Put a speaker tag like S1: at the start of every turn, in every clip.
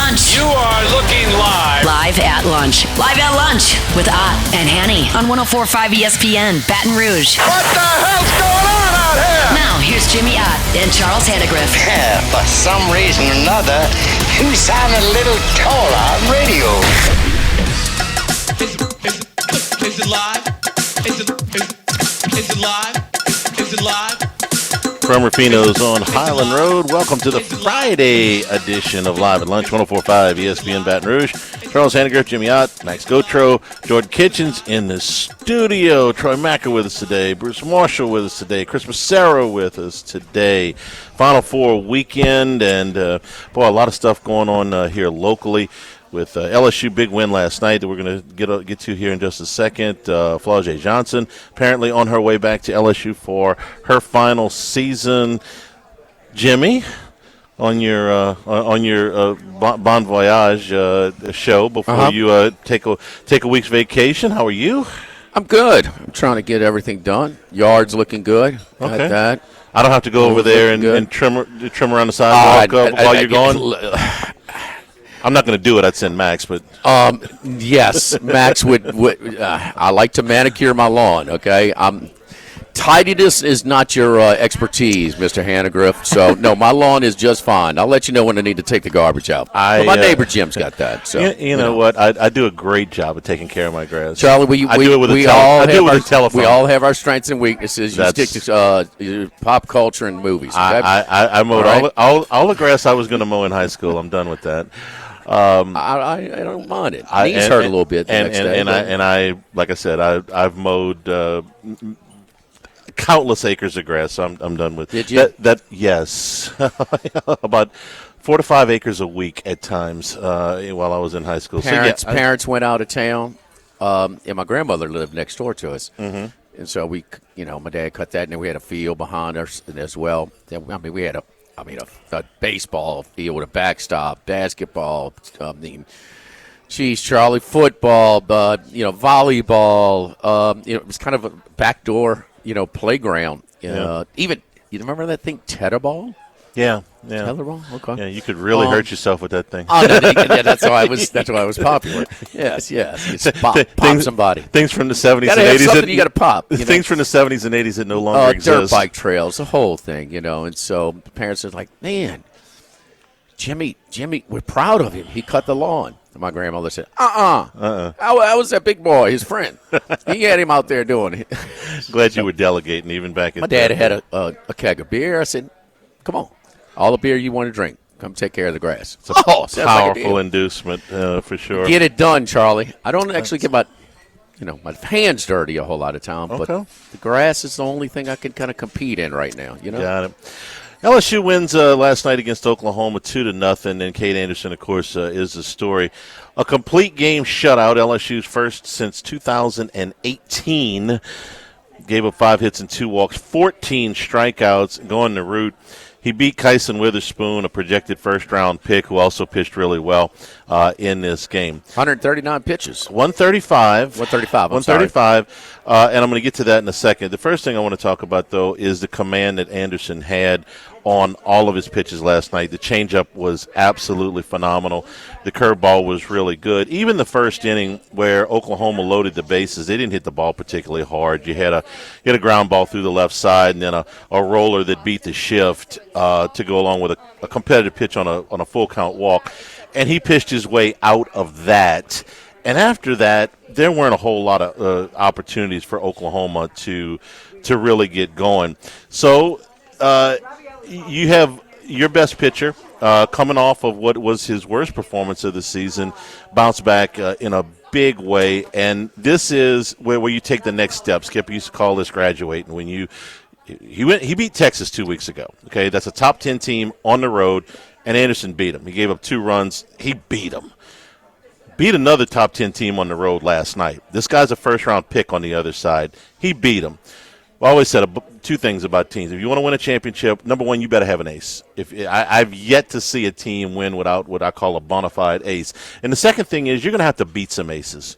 S1: Lunch.
S2: You are looking live.
S1: Live at lunch. Live at lunch with Ott and Hanny on 104.5 ESPN, Baton Rouge.
S2: What the hell's going on out here?
S1: Now, here's Jimmy Ott and Charles Hannegriff.
S3: For some reason or another, you sound a little taller on radio.
S4: Is it live? Is it live? Is it live?
S5: From Rufino's on Highland Road, welcome to the Friday edition of Live at Lunch, 104.5 ESPN Baton Rouge. Charles Hannegriff, Jimmy Ott, Max Gotro, Jordan Kitchens in the studio. Troy Macker with us today, Bruce Marshall with us today, Chris Massaro with us today. Final Four weekend, and boy, a lot of stuff going on here locally. With LSU big win last night that we're going to get to here in just a second. Flau'jae Johnson apparently on her way back to LSU for her final season. Jimmy, on your Bon Voyage show before you take a week's vacation. How are you?
S6: I'm good. I'm trying to get everything done. Yard's looking good.
S5: Okay.
S6: Got that.
S5: I don't have to go over there and trim around the sidewalk while you're gone. I'm not going to do it. I'd send Max, but
S6: yes, Max would. I like to manicure my lawn. Okay, tidiness is not your expertise, Mr. Hannegriff. So no, my lawn is just fine. I'll let you know when I need to take the garbage out. But my neighbor Jim's got that. So
S5: you know what? I do a great job of taking care of my grass.
S6: Charlie, I do it with a telephone. We all have our strengths and weaknesses. You stick to pop culture and movies. Okay?
S5: I mowed all the grass I was going to mow in high school. I'm done with that.
S6: I don't mind it. Knees hurt a little bit the next day.
S5: I like I said, I've mowed countless acres of grass. So I'm done with.
S6: Did you?
S5: That yes, about 4 to 5 acres a week at times while I was in high school.
S6: Parents went out of town, and my grandmother lived next door to us. Mm-hmm. And so my dad cut that, and then we had a field behind us as well. I mean, we had a baseball field with a backstop, basketball, Charlie, football, volleyball. It was kind of a backdoor, playground. Even, you remember that thing, tetherball?
S5: Yeah.
S6: Tetherball? Okay.
S5: Yeah, you could really hurt yourself with that thing.
S6: That's why I was popular. Yes. Pop somebody.
S5: Things from the 70s and 80s.
S6: You got to pop.
S5: Things from the 70s and 80s that no longer exist.
S6: Dirt bike trails, the whole thing, And so the parents are like, man, Jimmy, we're proud of him. He cut the lawn. And my grandmother said, How was that big boy, his friend? He had him out there doing it.
S5: Glad you were delegating even back in
S6: my dad had a keg of beer. I said, come on. All the beer you want to drink. Come take care of the grass.
S5: It's a powerful inducement for sure.
S6: Get it done, Charlie. I don't actually get my hands dirty a whole lot of time, but the grass is the only thing I can kind of compete in right now.
S5: Got it. LSU wins last night against Oklahoma 2-0, and Kate Anderson, of course, is the story. A complete game shutout, LSU's first since 2018. Gave up 5 hits and 2 walks, 14 strikeouts, going the route. He beat Kyson Witherspoon, a projected first-round pick, who also pitched really well in this game.
S6: 139 pitches.
S5: 135.
S6: 135.
S5: And I'm going to get to that in a second. The first thing I want to talk about, though, is the command that Anderson had on all of his pitches last night. The changeup was absolutely phenomenal. The curveball was really good. Even the first inning where Oklahoma loaded the bases, they didn't hit the ball particularly hard. You had a ground ball through the left side and then a roller that beat the shift to go along with a competitive pitch on a full count walk. And he pitched his way out of that. And after that, there weren't a whole lot of opportunities for Oklahoma to really get going. So you have your best pitcher coming off of what was his worst performance of the season, bounce back in a big way. And this is where you take the next step. Skip used to call this graduating. When he beat Texas 2 weeks ago. Okay, that's a top 10 team on the road, and Anderson beat him. He gave up 2 runs. He beat him. Beat another top 10 team on the road last night. This guy's a first-round pick on the other side. He beat him. I always said 2 things about teams. If you want to win a championship, number one, you better have an ace. I've yet to see a team win without what I call a bona fide ace. And the second thing is you're going to have to beat some aces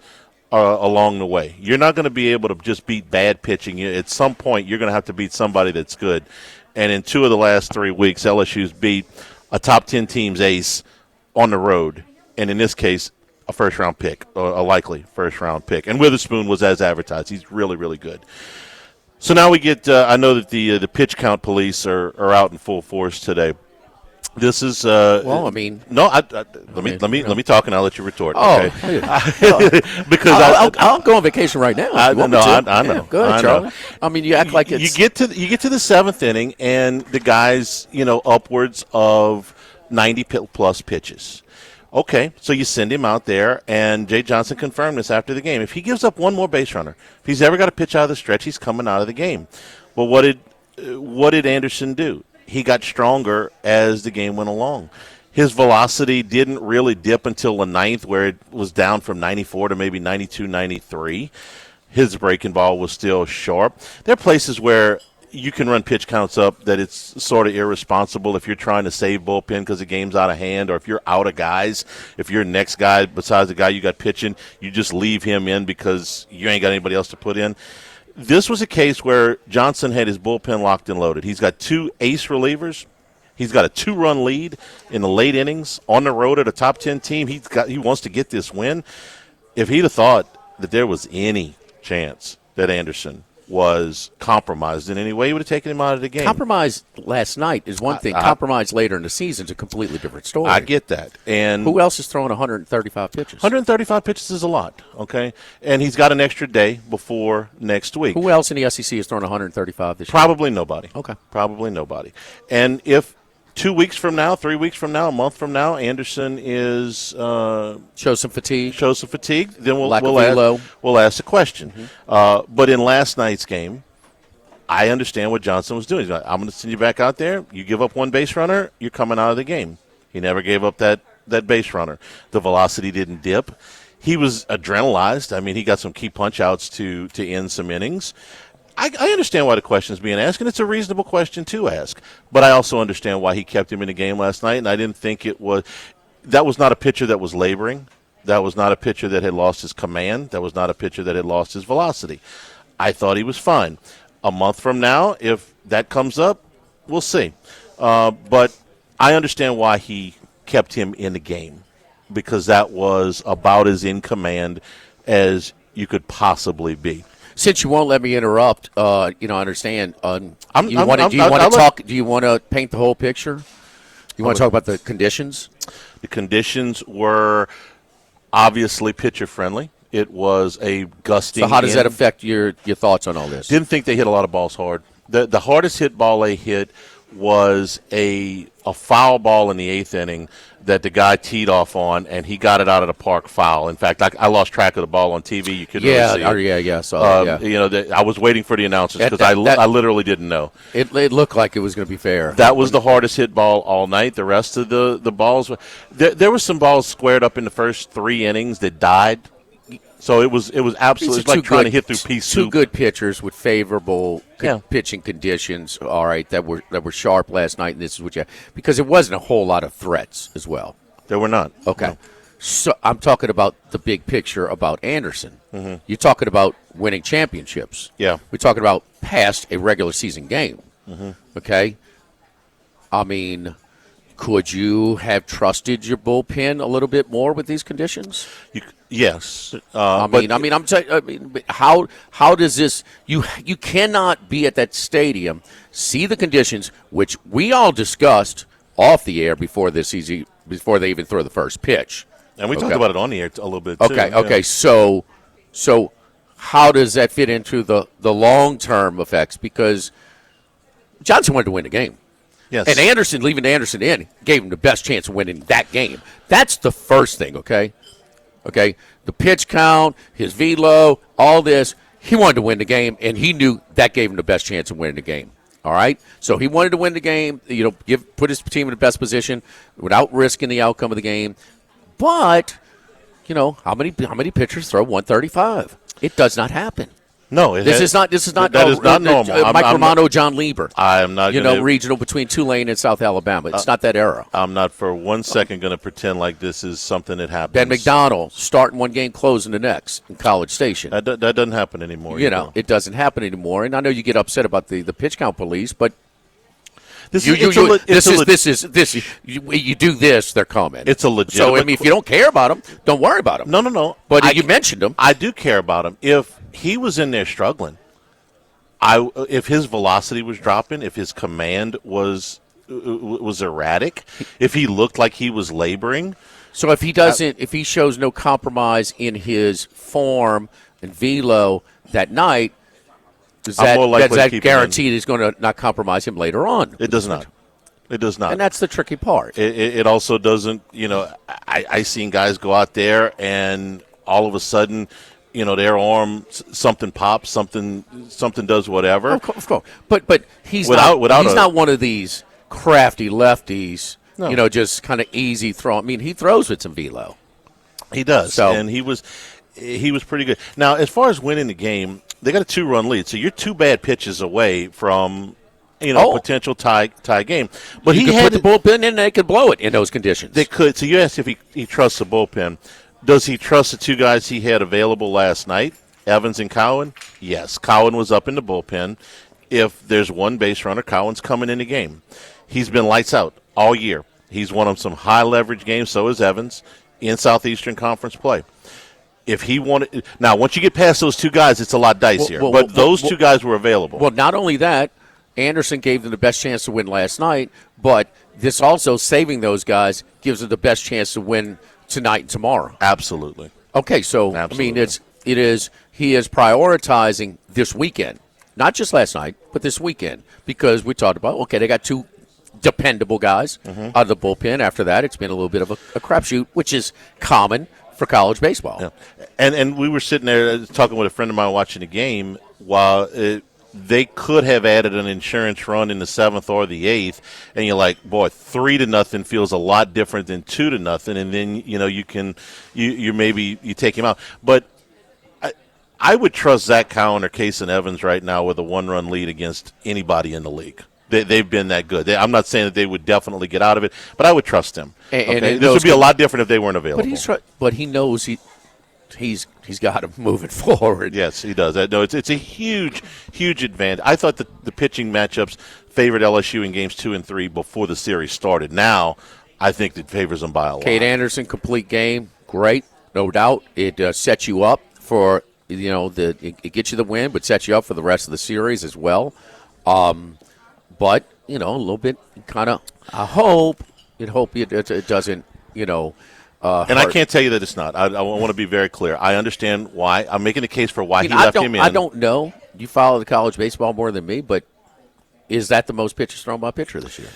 S5: along the way. You're not going to be able to just beat bad pitching. At some point, you're going to have to beat somebody that's good. And in 2 of the last 3 weeks, LSU's beat a top 10 team's ace on the road, and in this case, a first-round pick, or a likely first-round pick. And Witherspoon was as advertised. He's really, really good. So now we get I know that the pitch count police are out in full force today. This is
S6: well, I mean,
S5: no. Let me talk, and I'll let you retort.
S6: Oh,
S5: okay?
S6: because I'll go on vacation right now.
S5: I know.
S6: Yeah, go ahead, Charlie.
S5: Know.
S6: I mean, you act like it's
S5: you get to the seventh inning, and the guys, upwards of 90 plus pitches. Okay, so you send him out there, and Jay Johnson confirmed this after the game. If he gives up one more base runner, if he's ever got a pitch out of the stretch, he's coming out of the game. Well, what did Anderson do? He got stronger as the game went along. His velocity didn't really dip until the ninth, where it was down from 94 to maybe 92, 93. His breaking ball was still sharp. There are places where you can run pitch counts up that it's sort of irresponsible if you're trying to save bullpen because the game's out of hand, or if you're out of guys. If your next guy, besides the guy you got pitching, you just leave him in because you ain't got anybody else to put in. This was a case where Johnson had his bullpen locked and loaded. He's got two ace relievers. He's got a 2-run lead in the late innings on the road at a top 10 team. He wants to get this win. If he'd have thought that there was any chance that Anderson was compromised in any way, he would have taken him out of the game.
S6: Compromise last night is one thing. Compromise later in the season is a completely different story.
S5: I get that. And
S6: who else is throwing 135 pitches?
S5: 135 pitches is a lot, okay? And he's got an extra day before next week.
S6: Who else in the SEC is throwing 135 this year?
S5: Probably nobody.
S6: Okay.
S5: Probably nobody. And if 2 weeks from now, 3 weeks from now, a month from now, Anderson is
S6: shows some fatigue,
S5: then we'll ask the question.
S6: Mm-hmm.
S5: But in last night's game, I understand what Johnson was doing. He's like, I'm going to send you back out there. You give up one base runner, you're coming out of the game. He never gave up that base runner. The velocity didn't dip. He was adrenalized. I mean, he got some key punch outs to end some innings. I understand why the question is being asked, and it's a reasonable question to ask. But I also understand why he kept him in the game last night, and I didn't think that was not a pitcher that was laboring. That was not a pitcher that had lost his command. That was not a pitcher that had lost his velocity. I thought he was fine. A month from now, if that comes up, we'll see. But I understand why he kept him in the game, because that was about as in command as you could possibly be.
S6: Since you won't let me interrupt, I understand. Do you want to paint the whole picture? You want to talk about the conditions?
S5: The conditions were obviously pitcher friendly. It was a gusting.
S6: So how does that affect your thoughts on all this?
S5: Didn't think they hit a lot of balls hard. The hardest hit ball they hit was a foul ball in the eighth inning that the guy teed off on, and he got it out of the park foul. In fact, I lost track of the ball on TV. You couldn't really see it.
S6: So,
S5: I was waiting for the announcers because I literally didn't know.
S6: It looked like it was going to be fair.
S5: That was the hardest hit ball all night. The rest of the balls, there were some balls squared up in the first 3 innings that died. So it was absolutely like trying to hit through pea soup.
S6: Two good pitchers with favorable pitching conditions. All right, that were sharp last night, and this is what because it wasn't a whole lot of threats as well.
S5: There were not.
S6: Okay,
S5: no.
S6: So I'm talking about the big picture about Anderson.
S5: Mm-hmm.
S6: You're talking about winning championships.
S5: Yeah,
S6: we're talking about past a regular season game.
S5: Mm-hmm.
S6: Okay, I mean, could you have trusted your bullpen a little bit more with these conditions?
S5: Yes,
S6: how does this? You cannot be at that stadium, see the conditions, which we all discussed off the air before they even throw the first pitch,
S5: and we talked about it on the air a little bit too.
S6: Okay. So how does that fit into the long-term effects? Because Johnson wanted to win the game.
S5: Yes.
S6: And leaving Anderson in, gave him the best chance of winning that game. That's the first thing, okay? Okay? The pitch count, his velo, all this, he wanted to win the game, and he knew that gave him the best chance of winning the game. All right? So he wanted to win the game, put his team in the best position without risking the outcome of the game. But, how many pitchers throw 135? It does not happen.
S5: No,
S6: this is not normal. Mike Romano, John Lieber.
S5: I am not.
S6: Regional between Tulane and South Alabama. It's not that era.
S5: I'm not for 1 second going to pretend like this is something that happens.
S6: Ben McDonald starting one game, closing the next in College Station.
S5: That doesn't happen anymore.
S6: It doesn't happen anymore. And I know you get upset about the pitch count police, but You do this, they're coming.
S5: It's a legitimate.
S6: So I mean, if you don't care about them, don't worry about them.
S5: No.
S6: But you mentioned them.
S5: I do care about him. If he was in there struggling, if his velocity was dropping, if his command was erratic, if he looked like he was laboring.
S6: So if he shows no compromise in his form and velo that night, does that guarantee he's going to not compromise him later on?
S5: It does not. It does not.
S6: And that's the tricky part.
S5: It also doesn't, I seen guys go out there and all of a sudden, their arm, something pops, something does whatever.
S6: Of course. But he's not one of these crafty lefties,
S5: no.
S6: Just kind of easy throw. I mean, he throws with some velo.
S5: He does. So, and he was pretty good. Now, as far as winning the game, they got a 2-run lead. So you're 2 bad pitches away from potential tie game. But
S6: he could put the bullpen in, they could blow it in those conditions.
S5: They could. So you asked if he trusts the bullpen. Does he trust the 2 guys he had available last night, Evans and Cowan? Yes. Cowan was up in the bullpen. If there's one base runner, Cowan's coming in the game. He's been lights out all year. He's won some high leverage games. So is Evans in Southeastern Conference play. If he wanted now, once you get past those 2 guys, it's a lot dicier. But those 2 guys were available.
S6: Well, not only that, Anderson gave them the best chance to win last night, but this also saving those guys gives them the best chance to win tonight and tomorrow.
S5: Absolutely.
S6: Okay, so
S5: Absolutely.
S6: I mean, he is prioritizing this weekend, not just last night, but this weekend, because we talked about they got 2 dependable guys out of the bullpen. After that, it's been a little bit of a crapshoot, which is common for college baseball.
S5: Yeah. And we were sitting there talking with a friend of mine watching the game while they could have added an insurance run in the 7th or the 8th, and you're like, boy, 3-0 feels a lot different than 2-0, and then you take him out. But I would trust Zach Cowan or Kason Evans right now with a 1-run lead against anybody in the league. They've been that good. I'm not saying that they would definitely get out of it, but I would trust them. And this would be a lot different if they weren't available.
S6: But he knows he's got to move it forward.
S5: Yes, he does. No, it's a huge advantage. I thought that the pitching matchups favored LSU in games 2 and 3 before the series started. Now, I think it favors them by a lot.
S6: Cade Anderson, complete game, great, no doubt. It sets you up for it gets you the win, but sets you up for the rest of the series as well. But a little bit kind of. I hope it doesn't.
S5: And I can't tell you that it's not. I want to be very clear. I understand why. I'm making a case for why he left him in.
S6: I don't know. You follow the college baseball more than me, but is that the most pitches thrown by a pitcher this year?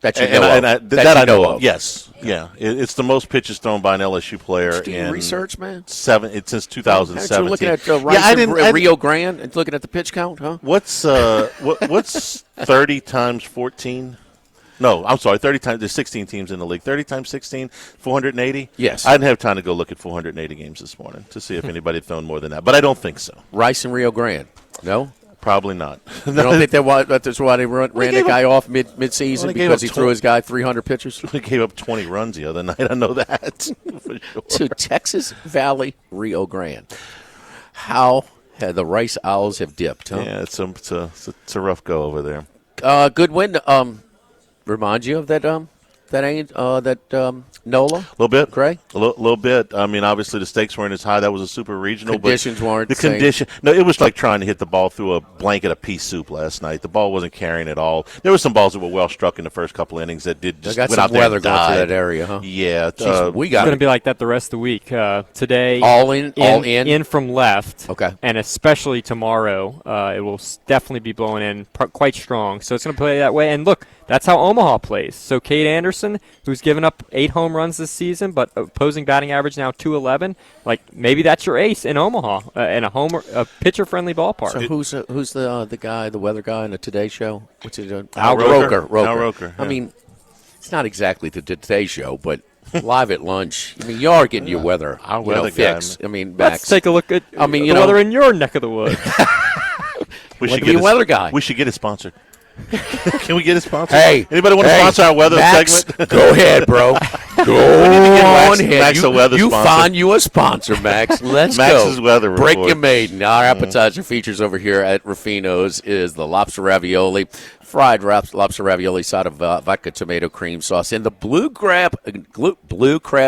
S6: That I know of.
S5: Yes. Yeah. It's the most pitches thrown by an LSU player in
S6: research, man.
S5: It's since 2017.
S6: You're looking at Rice Rio Grande and looking at the pitch count, huh?
S5: What's 30 times 14? No, I'm sorry, 30 times. There's 16 teams in the league. 30 times 16, 480?
S6: Yes.
S5: I didn't have time to go look at 480 games this morning to see if anybody had thrown more than that, but I don't think so.
S6: Rice and Rio Grande, no?
S5: Probably not.
S6: You don't think that's why they ran the guy off mid-season because he threw his guy 300 pitches?
S5: He gave up 20 runs the other night. I know that. For sure.
S6: To Texas Valley, Rio Grande. How the Rice Owls have dipped, huh?
S5: Yeah, it's a rough go over there.
S6: Good win. Remind you of that NOLA?
S5: A little bit.
S6: Gray?
S5: A little bit. I mean, obviously the stakes weren't as high. That was a super regional.
S6: Conditions weren't
S5: the
S6: same.
S5: condition. No, it was like trying to hit the ball through a blanket of pea soup last night. The ball wasn't carrying at all. There were some balls that were well struck in the first couple innings that did just
S6: got
S5: went
S6: some
S5: out there
S6: weather
S5: and
S6: going
S5: died.
S6: through that area, huh?
S5: Yeah.
S6: We got
S7: it's going to be like that the rest of the week. Today,
S6: all in
S7: from left.
S6: Okay.
S7: And especially tomorrow, it will definitely be blowing in quite strong. So it's going to play that way. And look, that's how Omaha plays. So Cade Anderson, who's given up 8 home runs this season, but opposing batting average now 211. Like maybe that's your ace in Omaha in a pitcher-friendly ballpark.
S6: So who's the guy, the weather guy in the Today Show? What's he doing?
S5: Al Roker. Al Roker.
S6: Yeah. I mean, it's not exactly the Today Show, but live at lunch. I mean, you are getting your weather, fix. I mean,
S7: let's take a look at the weather in your neck of the woods.
S5: We should
S6: be a weather guy.
S5: We should get it sponsored. Can we get it sponsored?
S6: Hey,
S5: anybody want to sponsor our weather
S6: Max,
S5: segment?
S6: Go ahead, bro. Go on
S5: Max,
S6: ahead.
S5: Max a weather
S6: you
S5: sponsor.
S6: find you a sponsor, Max. Let's
S5: Max's
S6: go.
S5: weather
S6: Break
S5: report.
S6: your maiden. Our appetizer features over here at Ruffino's is the lobster ravioli, fried lobster ravioli side of vodka tomato cream sauce, and the blue crab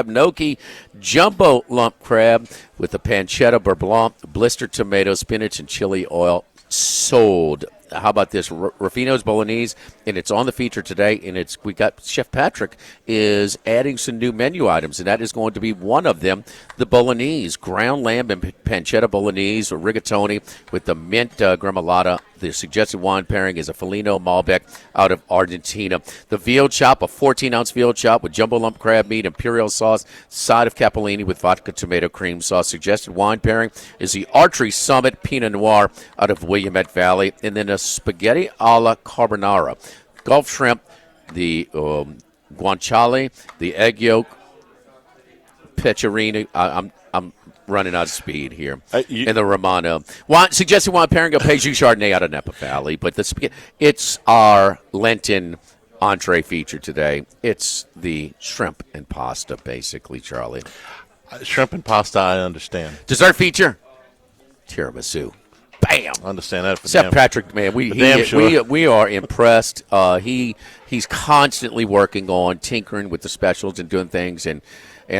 S6: gnocchi jumbo lump crab with the pancetta beurre blanc, blistered tomato, spinach, and chili oil. Sold. How about this Ruffino's Bolognese? And it's on the feature today. And we got Chef Patrick is adding some new menu items, and that is going to be one of them: the Bolognese, ground lamb and pancetta Bolognese or rigatoni with the mint gremolata. The suggested wine pairing is a Felino Malbec out of Argentina. The veal chop, a 14-ounce veal chop with jumbo lump crab meat, imperial sauce, side of capellini with vodka tomato cream sauce. Suggested wine pairing is the Archery Summit Pinot Noir out of Willamette Valley, and then a spaghetti alla carbonara, Gulf shrimp, the guanciale, the egg yolk, pecorino. I'm running out of speed here. And the Romano. Suggested wine pairing of Peugeot Chardonnay out of Napa Valley. But it's our Lenten entree feature today. It's the shrimp and pasta, basically, Charlie.
S5: Shrimp and pasta, I understand.
S6: Dessert feature, tiramisu. Bam!
S5: I understand that.
S6: Except Patrick, man, we are impressed. He's constantly working on tinkering with the specials and doing things, and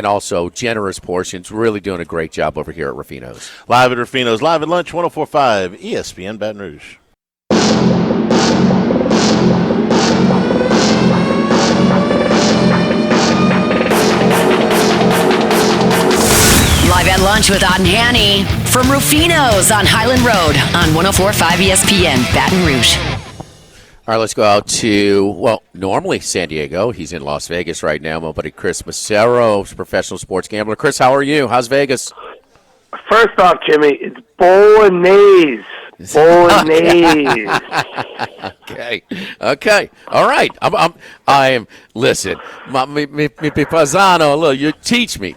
S6: also generous portions. Really doing a great job over here at Ruffino's.
S5: Live at Ruffino's, live at lunch, 104.5 ESPN Baton Rouge.
S1: Live at lunch with Ott and Hanny from Rufino's on Highland Road on 104.5 ESPN Baton Rouge.
S6: All right, let's go out to, normally San Diego. He's in Las Vegas right now. My buddy Chris Macero, professional sports gambler. Chris, how are you? How's Vegas?
S8: First off, Jimmy, it's Bolognese. Bolognese.
S6: Okay. All right. I am. Listen, mi paisano. Look, you teach me,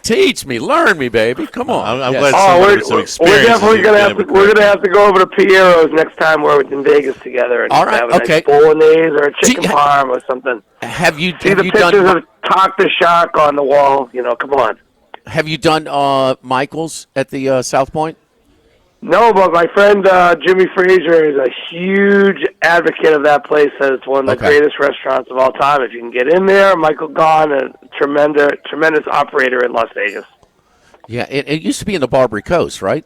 S6: learn me, baby. Come on.
S5: I'm glad somebody with some experience.
S8: We're definitely gonna have to go over to Piero's next time we're in Vegas together. And
S6: all right.
S8: have a nice bolognese or a chicken parm or something.
S6: Have you
S8: see the pictures of Talk the Shark on the wall? Come on.
S6: Have you done Michael's at the South Point?
S8: No, but my friend Jimmy Frazier is a huge advocate of that place. Says it's one of the greatest restaurants of all time. If you can get in there, Michael Gahn, a tremendous operator in Las Vegas.
S6: Yeah, it used to be in the Barbary Coast, right?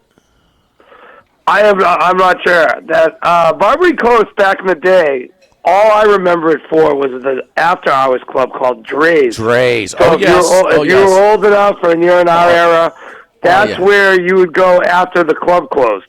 S8: I'm not sure. That Barbary Coast back in the day, all I remember it for was the after-hours club called Dre's.
S6: Dre's.
S8: So if you were old enough and you're in our era, that's where you would go after the club closed.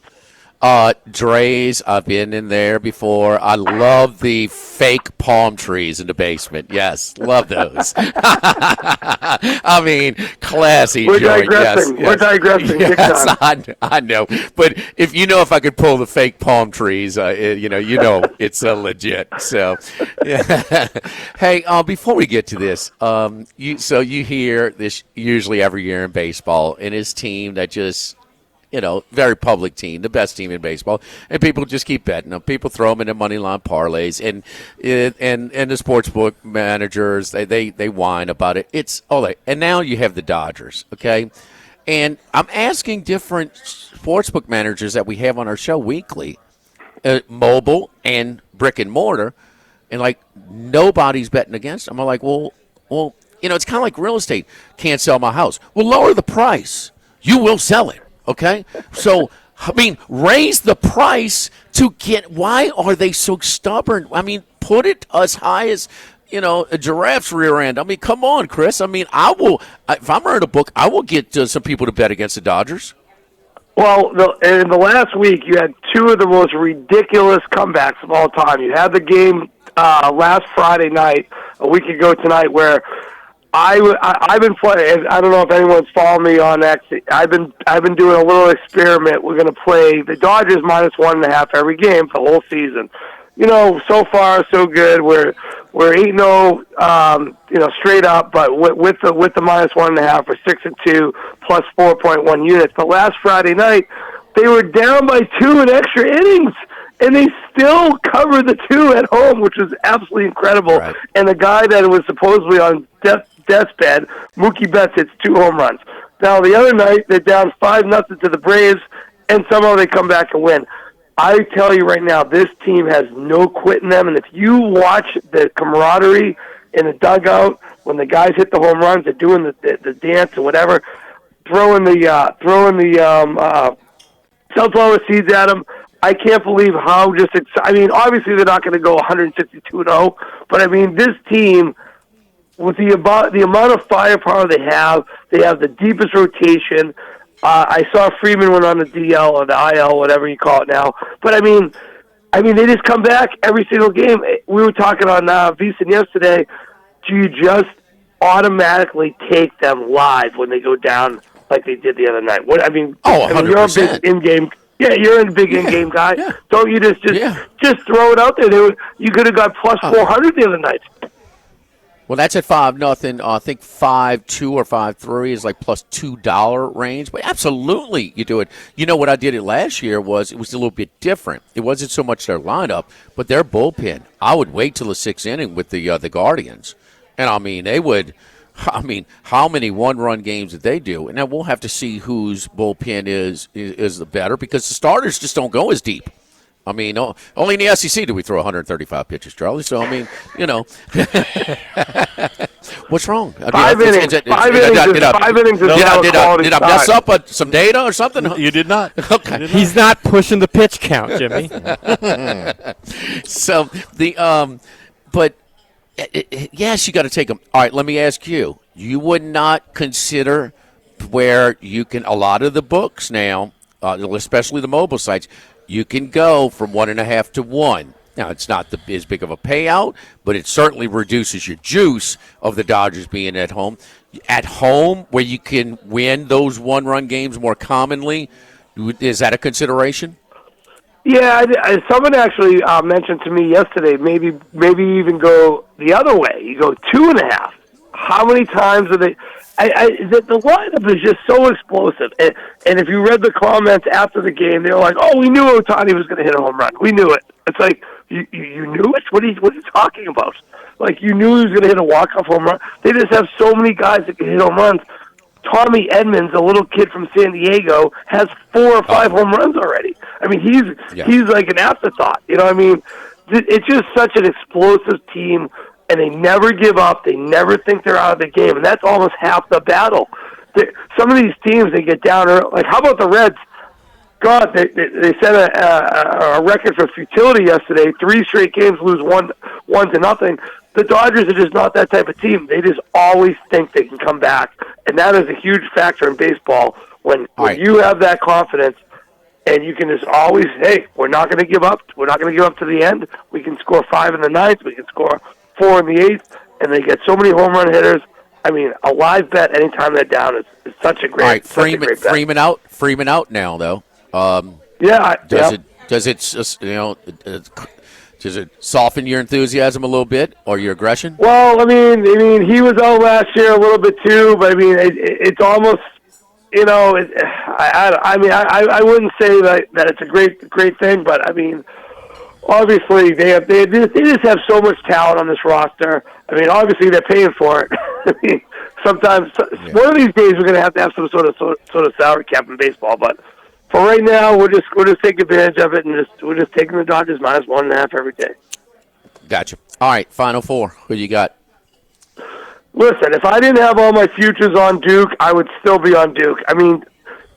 S6: Dre's, I've been in there before. I love the fake palm trees in the basement. Yes, love those. I mean, classy
S8: We're
S6: joint.
S8: digressing.
S6: Yes.
S8: We're digressing.
S6: Yes, I know. But if I could pull the fake palm trees, it's legit. So, yeah. Hey, before we get to this, you hear this usually every year in baseball, and his team that just. Very public team, the best team in baseball, and people just keep betting them. People throw them in the money line parlays, and the sports book managers they whine about it. It's all that. And now you have the Dodgers, okay? And I'm asking different sportsbook managers that we have on our show weekly, mobile and brick and mortar, and nobody's betting against them. I'm like, well, it's kind of like real estate. Can't sell my house. Well, lower the price. You will sell it. Okay? So, raise the price to get – why are they so stubborn? Put it as high as, a giraffe's rear end. Come on, Chris. I will – if I'm running a book, I will get some people to bet against the Dodgers.
S8: Well, in the last week, you had two of the most ridiculous comebacks of all time. You had the game last Friday night, a week ago tonight, where – I've been playing. I don't know if anyone's followed me on X. I've been doing a little experiment. We're going to play the Dodgers -1.5 every game for the whole season. So far so good. We're 8-0, straight up. But with the -1.5, we're 6-2 plus 4.1 units. But last Friday night, they were down by 2 in extra innings. And they still covered the 2 at home, which was absolutely incredible. Right. And the guy that was supposedly on deathbed, Mookie Betts hits 2 home runs. Now, the other night, they're down 5-0 to the Braves, and somehow they come back and win. I tell you right now, this team has no quit in them, and if you watch the camaraderie in the dugout when the guys hit the home runs, they're doing the dance or whatever, throwing the sunflower seeds at them. I can't believe how I mean, obviously they're not going to go 162-0, but I mean, this team, with the amount of firepower they have the deepest rotation. I saw Freeman went on the DL or the IL, whatever you call it now. But I mean, they just come back every single game. We were talking on VSiN yesterday. Do you just automatically take them live when they go down like they did the other night? What I mean,
S6: 100%.
S8: You're a big in-game. Yeah, you're a big in-game guy.
S6: Yeah.
S8: Don't you just throw it out there? You could have got plus 400 the other night.
S6: Well, that's at 5-0. I think 5-2 or 5-3 is like plus $2 range. But absolutely, you do it. You know what I did it last year it was a little bit different. It wasn't so much their lineup, but their bullpen. I would wait till the 6th inning with the Guardians, and I mean they would. I mean, how many one-run games did they do? And then we'll have to see whose bullpen is the better because the starters just don't go as deep. I mean, only in the SEC do we throw 135 pitches, Charlie. So, I mean, you know. What's wrong?
S8: 5 innings. 5 innings is not a quality
S6: Did I mess up some data or something?
S5: You did not.
S6: Okay.
S7: He's not pushing the pitch count, Jimmy.
S6: So, but yes, you got to take them. All right, let me ask you. You would not consider where you can, a lot of the books now, especially the mobile sites, you can go from 1.5 to 1. Now, it's not as big of a payout, but it certainly reduces your juice of the Dodgers being at home. At home, where you can win those one-run games more commonly, is that a consideration?
S8: Yeah, someone actually mentioned to me yesterday, maybe even go the other way. You go 2.5. How many times are they? The lineup is just so explosive. And if you read the comments after the game, they were like, "Oh, we knew Ohtani was going to hit a home run. We knew it." It's like you knew it. What are you talking about? Like you knew he was going to hit a walk-off home run. They just have so many guys that can hit home runs. Tommy Edmonds, a little kid from San Diego, has 4 or 5 home runs already. I mean, he's like an afterthought. You know what I mean? It's just such an explosive team. And they never give up. They never think they're out of the game. And that's almost half the battle. Some of these teams, they get down. Like, how about the Reds? God, they set a record for futility yesterday. 3 straight games, lose 1-0. The Dodgers are just not that type of team. They just always think they can come back. And that is a huge factor in baseball. When you have that confidence, and you can just always, hey, we're not going to give up. We're not going to give up to the end. We can score 5 in the 9th. We can score 4 in the 8th, and they get so many home run hitters. I mean, a live bet anytime they're down is such a great. All right,
S6: Freeman out now though. Does it soften your enthusiasm a little bit or your aggression?
S8: Well, I mean, he was out last year a little bit too, but I mean, it's almost. You know, I wouldn't say that it's a great thing, but I mean. Obviously, they just have so much talent on this roster. I mean, obviously they're paying for it. I mean, sometimes one of these days we're going to have some sort of salary cap in baseball. But for right now, we're just taking advantage of it, and we're just taking the Dodgers minus 1.5 every day.
S6: Gotcha. All right, Final Four. Who you got?
S8: Listen, if I didn't have all my futures on Duke, I would still be on Duke. I mean.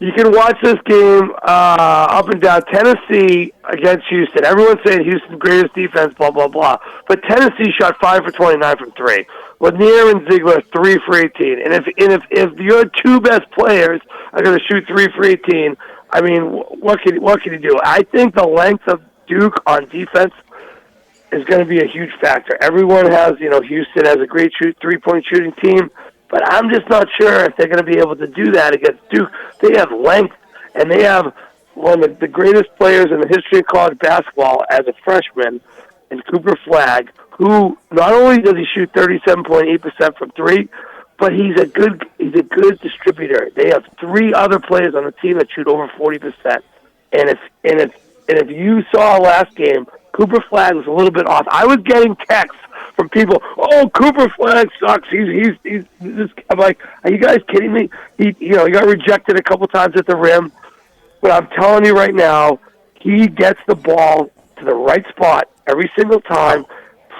S8: You can watch this game up and down. Tennessee against Houston. Everyone's saying Houston's greatest defense, blah, blah, blah. But Tennessee shot 5 for 29 from 3. Lanier and Ziegler, 3 for 18. And if your 2 best players are going to shoot 3 for 18, I mean, what can you do? I think the length of Duke on defense is going to be a huge factor. Everyone has, Houston has a great 3-point shooting team. But I'm just not sure if they're going to be able to do that against Duke. They have length, and they have one of the greatest players in the history of college basketball as a freshman in Cooper Flagg, who not only does he shoot 37.8% from 3, but he's a good distributor. They have 3 other players on the team that shoot over 40%. And if you saw last game, Cooper Flagg was a little bit off. I was getting texts from people. Oh, Cooper Flag sucks. He's this. I'm like, are you guys kidding me? He got rejected a couple times at the rim, but I'm telling you right now, he gets the ball to the right spot every single time.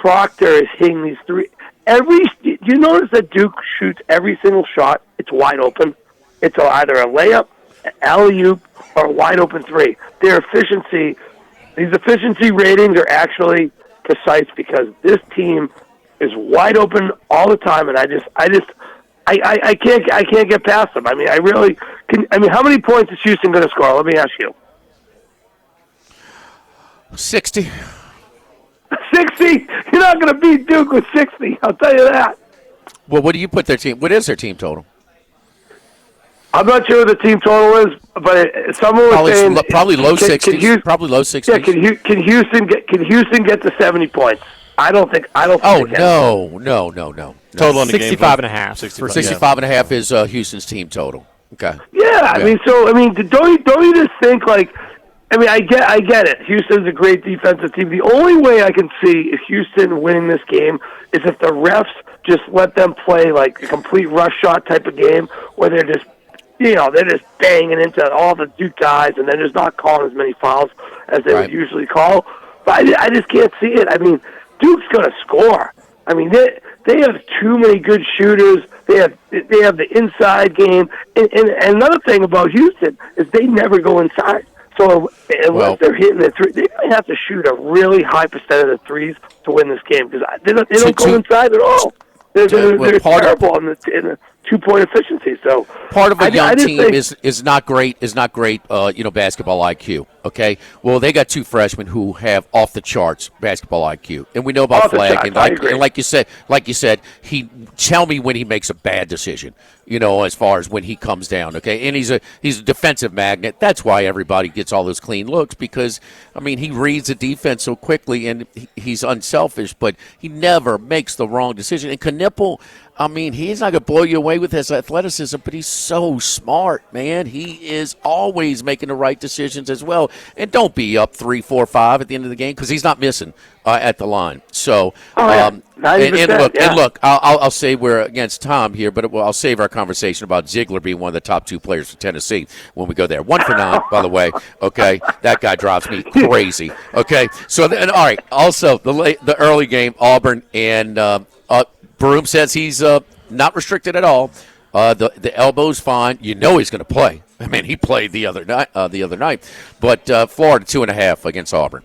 S8: Proctor is hitting these three. Do you notice that Duke shoots every single shot? It's wide open. It's either a layup, an alley-oop, or a wide open three. These efficiency ratings are actually precise because this team is wide open all the time, and I can't get past them. I mean, I really can. I mean, how many points is Houston going to score? Let me ask you.
S6: 60.
S8: 60? You're not going to beat Duke with 60. I'll tell you that.
S6: Well, what do you put their team? What is their team total?
S8: I'm not sure what the team total is, but someone was saying
S6: probably low 60s. Probably low 60s.
S8: Yeah, can Houston get to 70 points? I don't think.
S6: No.
S5: Total on the game.
S7: 65 and a half.
S6: 65 and a half is Houston's team total. Okay.
S8: Yeah, I mean, don't you just think like? I mean, I get it. Houston's a great defensive team. The only way I can see is Houston winning this game is if the refs just let them play like a complete rush shot type of game where they're just banging into all the Duke guys and they're just not calling as many fouls as they would usually call. But I just can't see it. I mean, Duke's going to score. I mean, they have too many good shooters. They have the inside game. And another thing about Houston is they never go inside. So unless they're hitting the three, they might have to shoot a really high percent of the threes to win this game because they don't go inside at all. They're terrible in the 2-point efficiency. So
S6: part of a young team is not great. Basketball IQ. Okay, well they got two freshmen who have off the charts basketball IQ, and we know about Flag. And like you said, tell me when he makes a bad decision. As far as when he comes down. Okay, and he's a defensive magnet. That's why everybody gets all those clean looks because he reads the defense so quickly and he's unselfish, but he never makes the wrong decision. And Knipple, he's not going to blow you away with his athleticism, but he's so smart, man. He is always making the right decisions as well. And don't be up 3, 4, 5 at the end of the game because he's not missing at the line. So, and look, I'll say we're against Tom here, but I'll save our conversation about Ziegler being one of the top 2 players for Tennessee when we go there. 1 for 9, by the way. Okay, that guy drives me crazy. Okay, so then, all right. Also, the early game, Auburn and Broom says he's not restricted at all. The elbow's fine. He's going to play. He played the other night. But Florida 2.5 against Auburn.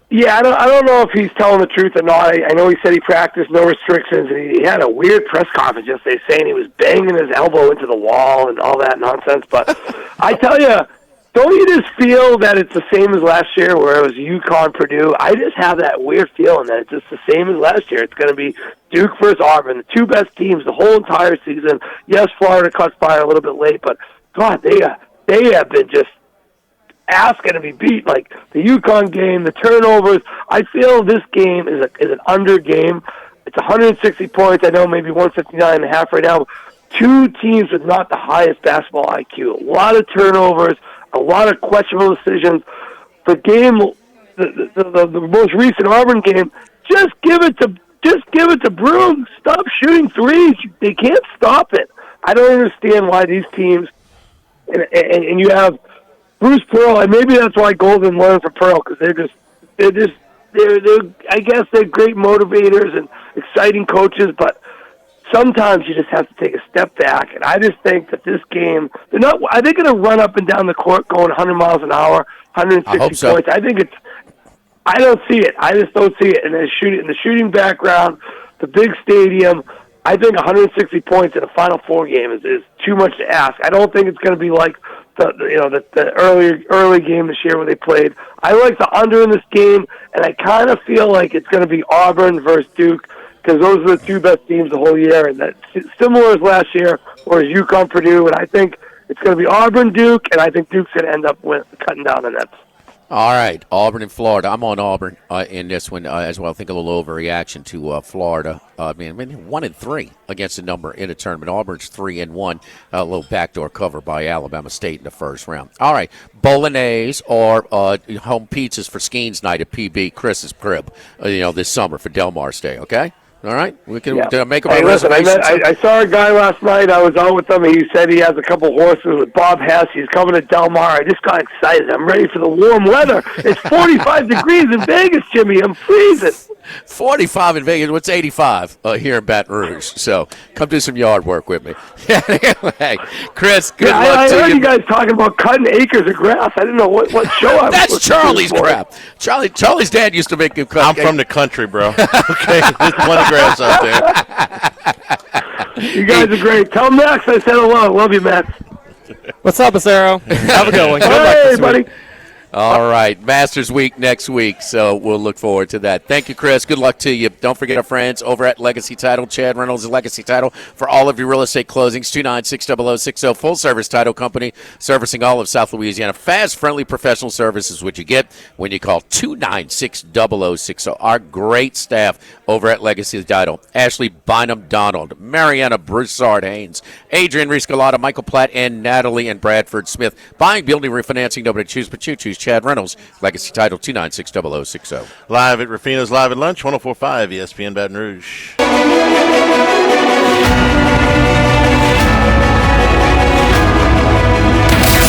S8: Yeah, I don't know if he's telling the truth or not. I know he said he practiced no restrictions, and he had a weird press conference yesterday saying he was banging his elbow into the wall and all that nonsense. But I tell you, don't you just feel that it's the same as last year where it was UConn, Purdue? I just have that weird feeling that it's just the same as last year. It's going to be Duke versus Auburn, the 2 best teams the whole entire season. Yes, Florida caught fire a little bit late, but, God, they have been just asking to be beat. Like the UConn game, the turnovers. I feel this game is an under game. It's 160 points. I know maybe 159.5 right now. 2 teams with not the highest basketball IQ. A lot of turnovers, a lot of questionable decisions. The game, the most recent Auburn game, just give it to Broom. Stop shooting threes. They can't stop it. I don't understand why these teams, and you have Bruce Pearl, and maybe that's why Golden learned from Pearl because they're I guess they're great motivators and exciting coaches, but sometimes you just have to take a step back. And I just think that this game, are they going to run up and down the court going 100 miles an hour, 160 points? I don't see it. I just don't see it. And then the shooting background, the big stadium, I think 160 points in a Final Four game is too much to ask. I don't think it's going to be like the early game this year where they played. I like the under in this game, and I kind of feel like it's going to be Auburn versus Duke because those are the 2 best teams the whole year, and that's similar as last year, whereas UConn, Purdue, and I think it's going to be Auburn, Duke, and I think Duke's going to end up cutting down the nets.
S6: All right, Auburn and Florida. I'm on Auburn in this one as well. I think a little overreaction to Florida. I mean, 1-3 against the number in a tournament. Auburn's 3-1. A little backdoor cover by Alabama State in the first round. All right, bolognese or home pizzas for Skeens night at PB Chris's crib. This summer for Del Mar's Day. Okay. All right, we can make a reservation.
S8: I saw a guy last night. I was out with him. He said he has a couple horses with Bob Hess. He's coming to Del Mar. I just got excited. I'm ready for the warm weather. It's 45 degrees in Vegas, Jimmy. I'm freezing.
S6: 45 in Vegas. What's 85 here in Baton Rouge? So come do some yard work with me. Anyway, Chris, good luck
S8: I
S6: to
S8: heard
S6: you.
S8: You guys talking about cutting acres of grass. I didn't know what show I was.
S6: That's Charlie's crap. Charlie's dad used to make him cut.
S5: I'm from the country, bro. Okay, there's plenty of grass out
S8: there. You guys are great. Tell Max I said hello. Love you, Max.
S7: What's up, Acero? Have a good one. Good luck
S8: Hey,
S7: this
S8: buddy.
S7: week.
S6: All right, Masters Week next week, so we'll look forward to that. Thank you, Chris. Good luck to you. Don't forget our friends over at Legacy Title. Chad Reynolds is Legacy Title for all of your real estate closings. 2960060, full-service title company servicing all of South Louisiana. Fast, friendly, professional service is what you get when you call 2960060. Our great staff over at Legacy Title. Ashley Bynum-Donald, Mariana Broussard-Haynes, Adrian Riscolata, Michael Platt, and Natalie and Bradford Smith. Buying, building, refinancing, nobody choose but you choose. Chad Reynolds, Legacy Title 2960060.
S5: Live at Rufino's Live at Lunch, 104.5 ESPN Baton Rouge.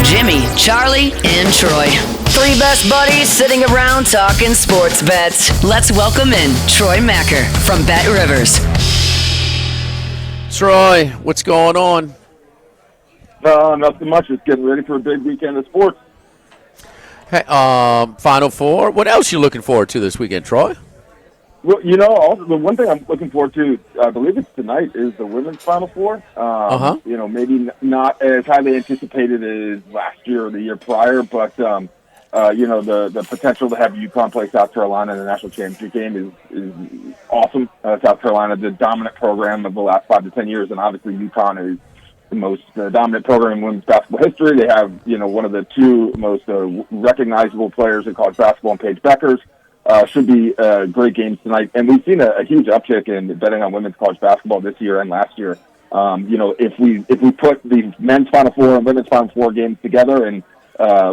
S1: Jimmy, Charlie, and Troy. Three best buddies sitting around talking sports bets. Let's welcome in Troy Macker from Bet Rivers.
S6: Troy, what's going on?
S9: Nothing much. Just getting ready for a big weekend of sports.
S6: Hey, Final Four. What else you looking forward to this weekend, Troy?
S9: Well, also the one thing I'm looking forward to, I believe it's tonight, is the women's Final Four. Maybe not as highly anticipated as last year or the year prior, but the potential to have UConn play South Carolina in the national championship game is awesome. South Carolina, the dominant program of the last 5 to 10 years, and obviously UConn is the most dominant program in women's basketball history. They have, one of the two most recognizable players in college basketball in Paige Beckers. Should be great games tonight. And we've seen a huge uptick in betting on women's college basketball this year and last year. If we put the men's Final Four and women's Final Four games together and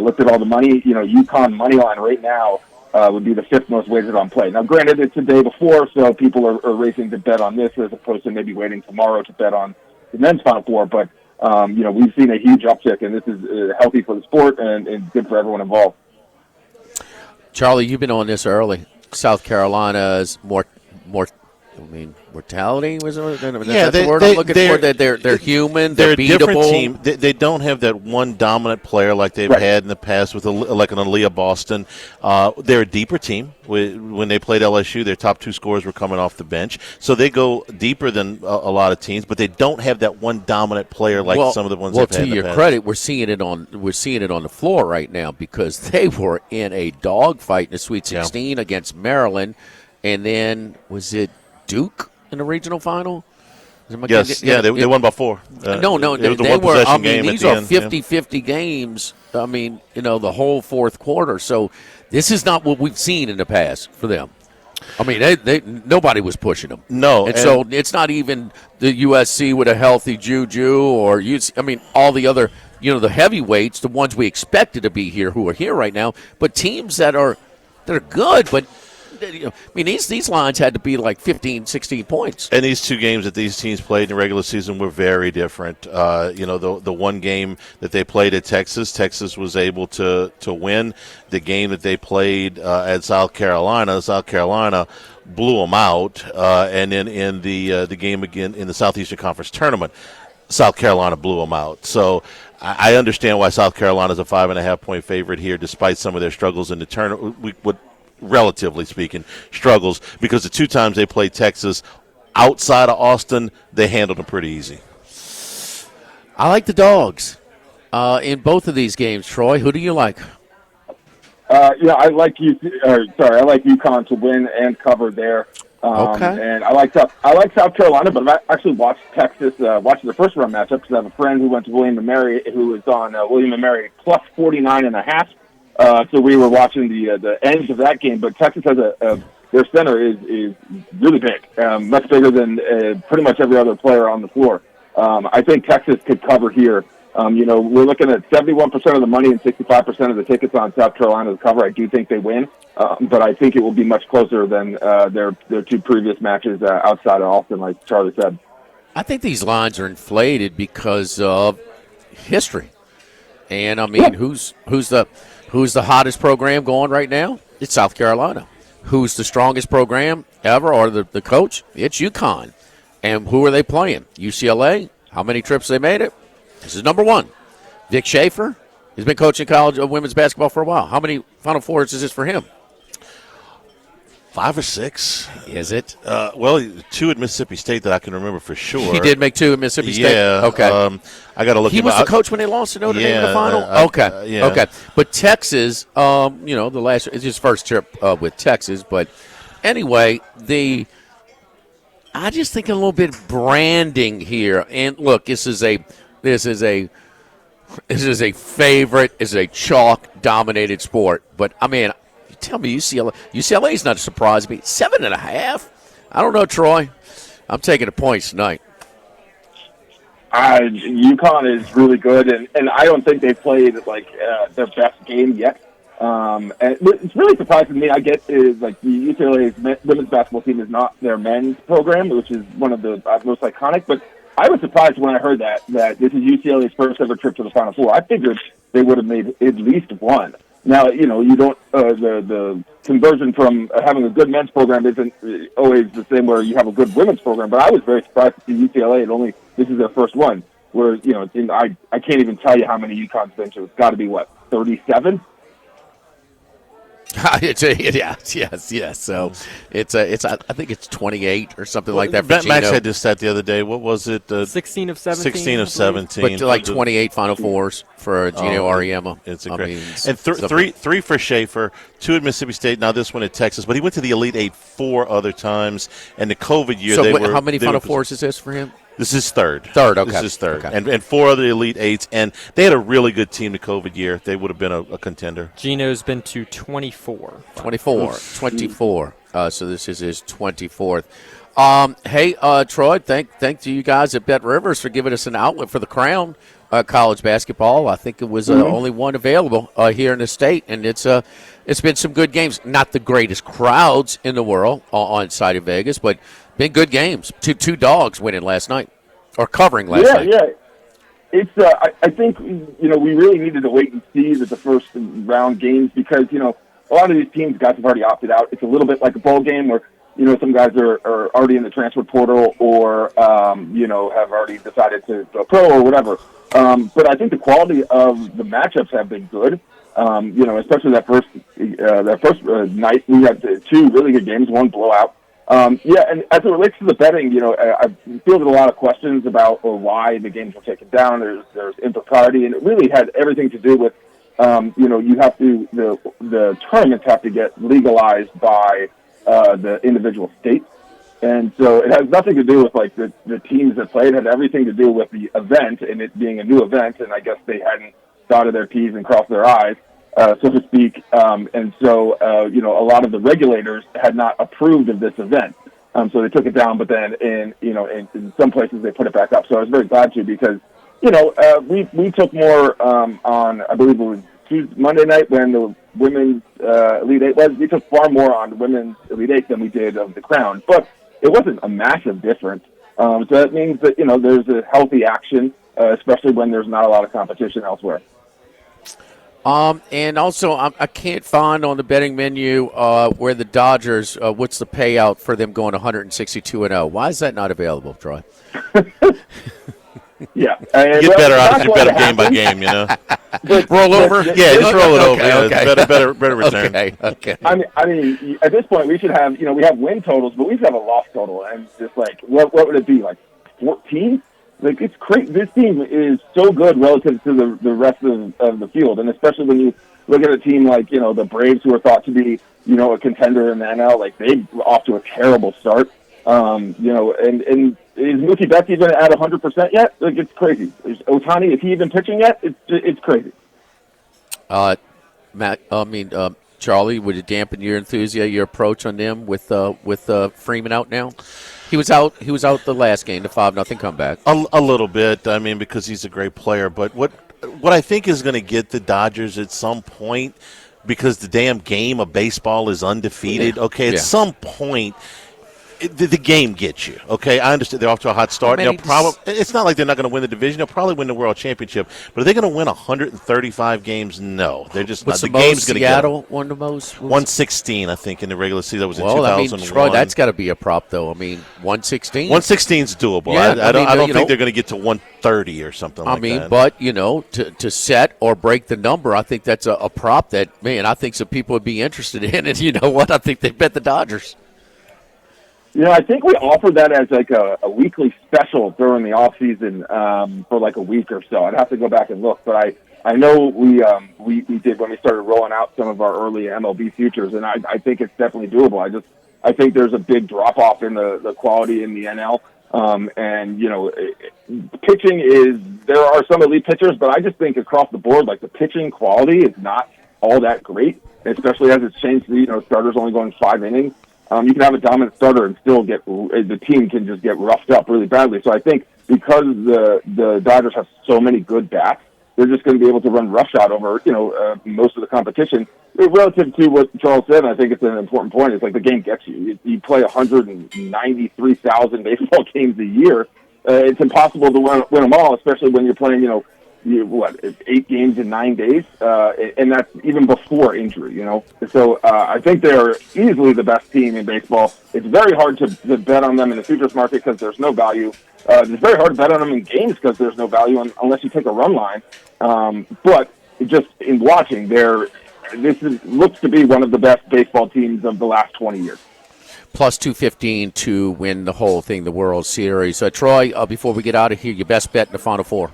S9: looked at all the money, UConn money line right now would be the 5th most wagered on play. Now, granted, it's the day before, so people are racing to bet on this as opposed to maybe waiting tomorrow to bet on the men's Final Four. But, we've seen a huge uptick, and this is healthy for the sport and good for everyone involved.
S6: Charlie, you've been on this early. South Carolina's mortality was the word I'm looking for. They're human. They're
S5: a different
S6: beatable.
S5: team. They don't have that one dominant player like they've had in the past with like an Aaliyah Boston. They're a deeper team. When they played LSU, their top 2 scorers were coming off the bench, so they go deeper than a lot of teams. But they don't have that one dominant player like some of the ones.
S6: Well,
S5: they've had
S6: to
S5: in
S6: your
S5: the past.
S6: credit, we're seeing it on the floor right now because they were in a dogfight in the Sweet 16 against Maryland, and then was it Duke in the regional final?
S5: Yes, they won by 4.
S6: No, they were. I mean, these are 50-50 games. I mean, the whole fourth quarter. So this is not what we've seen in the past for them. I mean, nobody was pushing them.
S5: No,
S6: and so it's not even the USC with a healthy Juju or all the other, the heavyweights, the ones we expected to be here who are here right now, but teams they're good, but. These lines had to be like 15, 16 points.
S5: And these 2 games that these teams played in the regular season were very different. The one game that they played at Texas was able to win. The game that they played at South Carolina blew them out. And then in the game again in the Southeastern Conference tournament, South Carolina blew them out. So I understand why South Carolina is a 5.5-point favorite here, despite some of their struggles in the tournament. Relatively speaking, struggles because the 2 times they played Texas outside of Austin, they handled them pretty easy.
S6: I like the Dogs in both of these games. Troy, who do you like?
S9: I like UConn to win and cover there. And I like South Carolina, but I've actually watched Texas, watching the first round matchup because I have a friend who went to William & Mary who was on William & Mary plus 49.5. So we were watching the ends of that game. But Texas has their center is really big, much bigger than pretty much every other player on the floor. I think Texas could cover here. We're looking at 71% of the money and 65% of the tickets on South Carolina to cover. I do think they win, but I think it will be much closer than their two previous matches outside of Austin, like Charlie said.
S6: I think these lines are inflated because of history, and I mean, who's the hottest program going right now? It's South Carolina. Who's the strongest program ever, or the coach? It's UConn. And who are they playing? UCLA. How many trips they made it? This is number one. Vic Schaefer. He's been coaching college women's basketball for a while. How many Final Fours is this for him?
S5: 5 or 6.
S6: Is it?
S5: Well, 2 at Mississippi State that I can remember for sure.
S6: He did make 2 at Mississippi State?
S5: Yeah.
S6: Okay.
S5: I got to look.
S6: He was the coach when they lost to Notre Dame in the final?
S5: Yeah.
S6: Okay. But Texas, it's his first trip with Texas. But anyway, I just think a little bit of branding here. And look, this is a favorite. It's a chalk-dominated sport. But I mean, you tell me UCLA is not a surprise to me. 7.5. I don't know, Troy. I'm taking the points tonight.
S9: UConn is really good, and I don't think they played their best game yet. And it's really surprising to me. I get is the UCLA's women's basketball team is not their men's program, which is one of the most iconic. But I was surprised when I heard that this is UCLA's first ever trip to the Final Four. I figured they would have made at least one. Now, you don't the conversion from having a good men's program isn't always the same where you have a good women's program. But I was very surprised to see UCLA. This is their first one. Where I can't even tell you how many UConn's been to. It's got to be 37.
S6: Yes. So it's I think it's 28 or something like that.
S5: Max had this stat the other day. What was it?
S7: 16 of 17.
S5: 16 of 17.
S6: But 28 Final Fours for Gino Auriemma.
S5: It's incredible. And three for Schaefer, 2 at Mississippi State. Now this one at Texas. But he went to the Elite Eight 4 other times. And the COVID year,
S6: how many Final Fours is this for him?
S5: This is third.
S6: Okay.
S5: This is third.
S6: Okay.
S5: And 4 other Elite Eights. And they had a really good team the COVID year. They would have been a contender.
S7: Gino's been to 24.
S6: 24. So this is his 24th. Hey, Troy, thank to you guys at Bet Rivers for giving us an outlet for the Crown college basketball. I think it was only one available here in the state, and it's been some good games. Not the greatest crowds in the world on site of Vegas, but been good games. Two dogs winning last night, or covering last night.
S9: Yeah. It's I think we really needed to wait and see the first round games because a lot of these teams guys have already opted out. It's a little bit like a bowl game where some guys are already in the transfer portal or have already decided to go pro or whatever. But I think the quality of the matchups have been good. Especially that first night we had 2 really good games, 1 blowout. And as it relates to the betting, I've fielded a lot of questions about why the games were taken down. There's impropriety, and it really had everything to do with, you have to the tournaments have to get legalized by the individual states, and so it has nothing to do with the teams that play. It had everything to do with the event and it being a new event, and I guess they hadn't dotted their T's and crossed their I's. So to speak, and so a lot of the regulators had not approved of this event, so they took it down. But then, in some places they put it back up. So I was very glad to because, we took more on, I believe it was Monday night when the women's Elite Eight was. We took far more on the women's Elite Eight than we did of the Crown, but it wasn't a massive difference. So that means that there's a healthy action, especially when there's not a lot of competition elsewhere.
S6: And also, I can't find on the betting menu where the Dodgers, what's the payout for them going 162-0? Why is that not available, Troy?
S9: Yeah.
S5: You get better odds if you bet them game by game,
S6: Roll over?
S5: Yeah, just roll it over.
S6: Okay.
S5: Better return.
S6: Okay.
S9: I mean, at this point, we should have, we have win totals, but we should have a loss total. And just what would it be, 14? It's crazy. This team is so good relative to the rest of the field, and especially when you look at a team like the Braves, who are thought to be a contender in the NL. They're off to a terrible start. And is Mookie Betts even at 100% yet? It's crazy. Is Ohtani, is he even pitching yet? It's crazy.
S6: Charlie, would it dampen your enthusiasm, your approach on them with Freeman out now? He was out the last game, the 5-0 comeback.
S5: A little bit. I mean, because he's a great player. But what I think is going to get the Dodgers at some point, because the damn game of baseball is undefeated. Okay, at some point, the game gets you. Okay, I understand they're off to a hot start. It's not like they're not going to win the division. They'll probably win the World Championship. But are they going to win 135 games? No, they're just
S6: What's
S5: not.
S6: The
S5: game's going to get
S6: Seattle won the most.
S5: 116, I think, in the regular season. That was in 2001.
S6: Troy, that's got to be a prop, though. 116.
S5: 116 is doable.
S6: Yeah,
S5: I don't think they're going to get to 130 or something like that.
S6: But to set or break the number, I think that's a prop that I think some people would be interested in. And you know what? I think they bet the Dodgers.
S9: I think we offered that as like a weekly special during the off season for like a week or so. I'd have to go back and look, but I know we did when we started rolling out some of our early MLB futures, and I think it's definitely doable. I think there's a big drop off in the quality in the NL, pitching there are some elite pitchers, but I just think across the board, like the pitching quality is not all that great, especially as it's changed. Starters only going 5 innings. You can have a dominant starter and still the team can just get roughed up really badly. So I think because the Dodgers have so many good bats, they're just going to be able to run roughshod over most of the competition. Relative to what Charles said, and I think it's an important point. It's like the game gets you. You play 193,000 baseball games a year. It's impossible to win them all, especially when you're playing 8 games in 9 days, and that's even before injury, So I think they're easily the best team in baseball. It's very hard to bet on them in the futures market because there's no value. It's very hard to bet on them in games because there's no value unless you take a run line. But just in watching, looks to be one of the best baseball teams of the last 20 years.
S6: Plus 215 to win the whole thing, the World Series. Troy, before we get out of here, your best bet in the Final Four.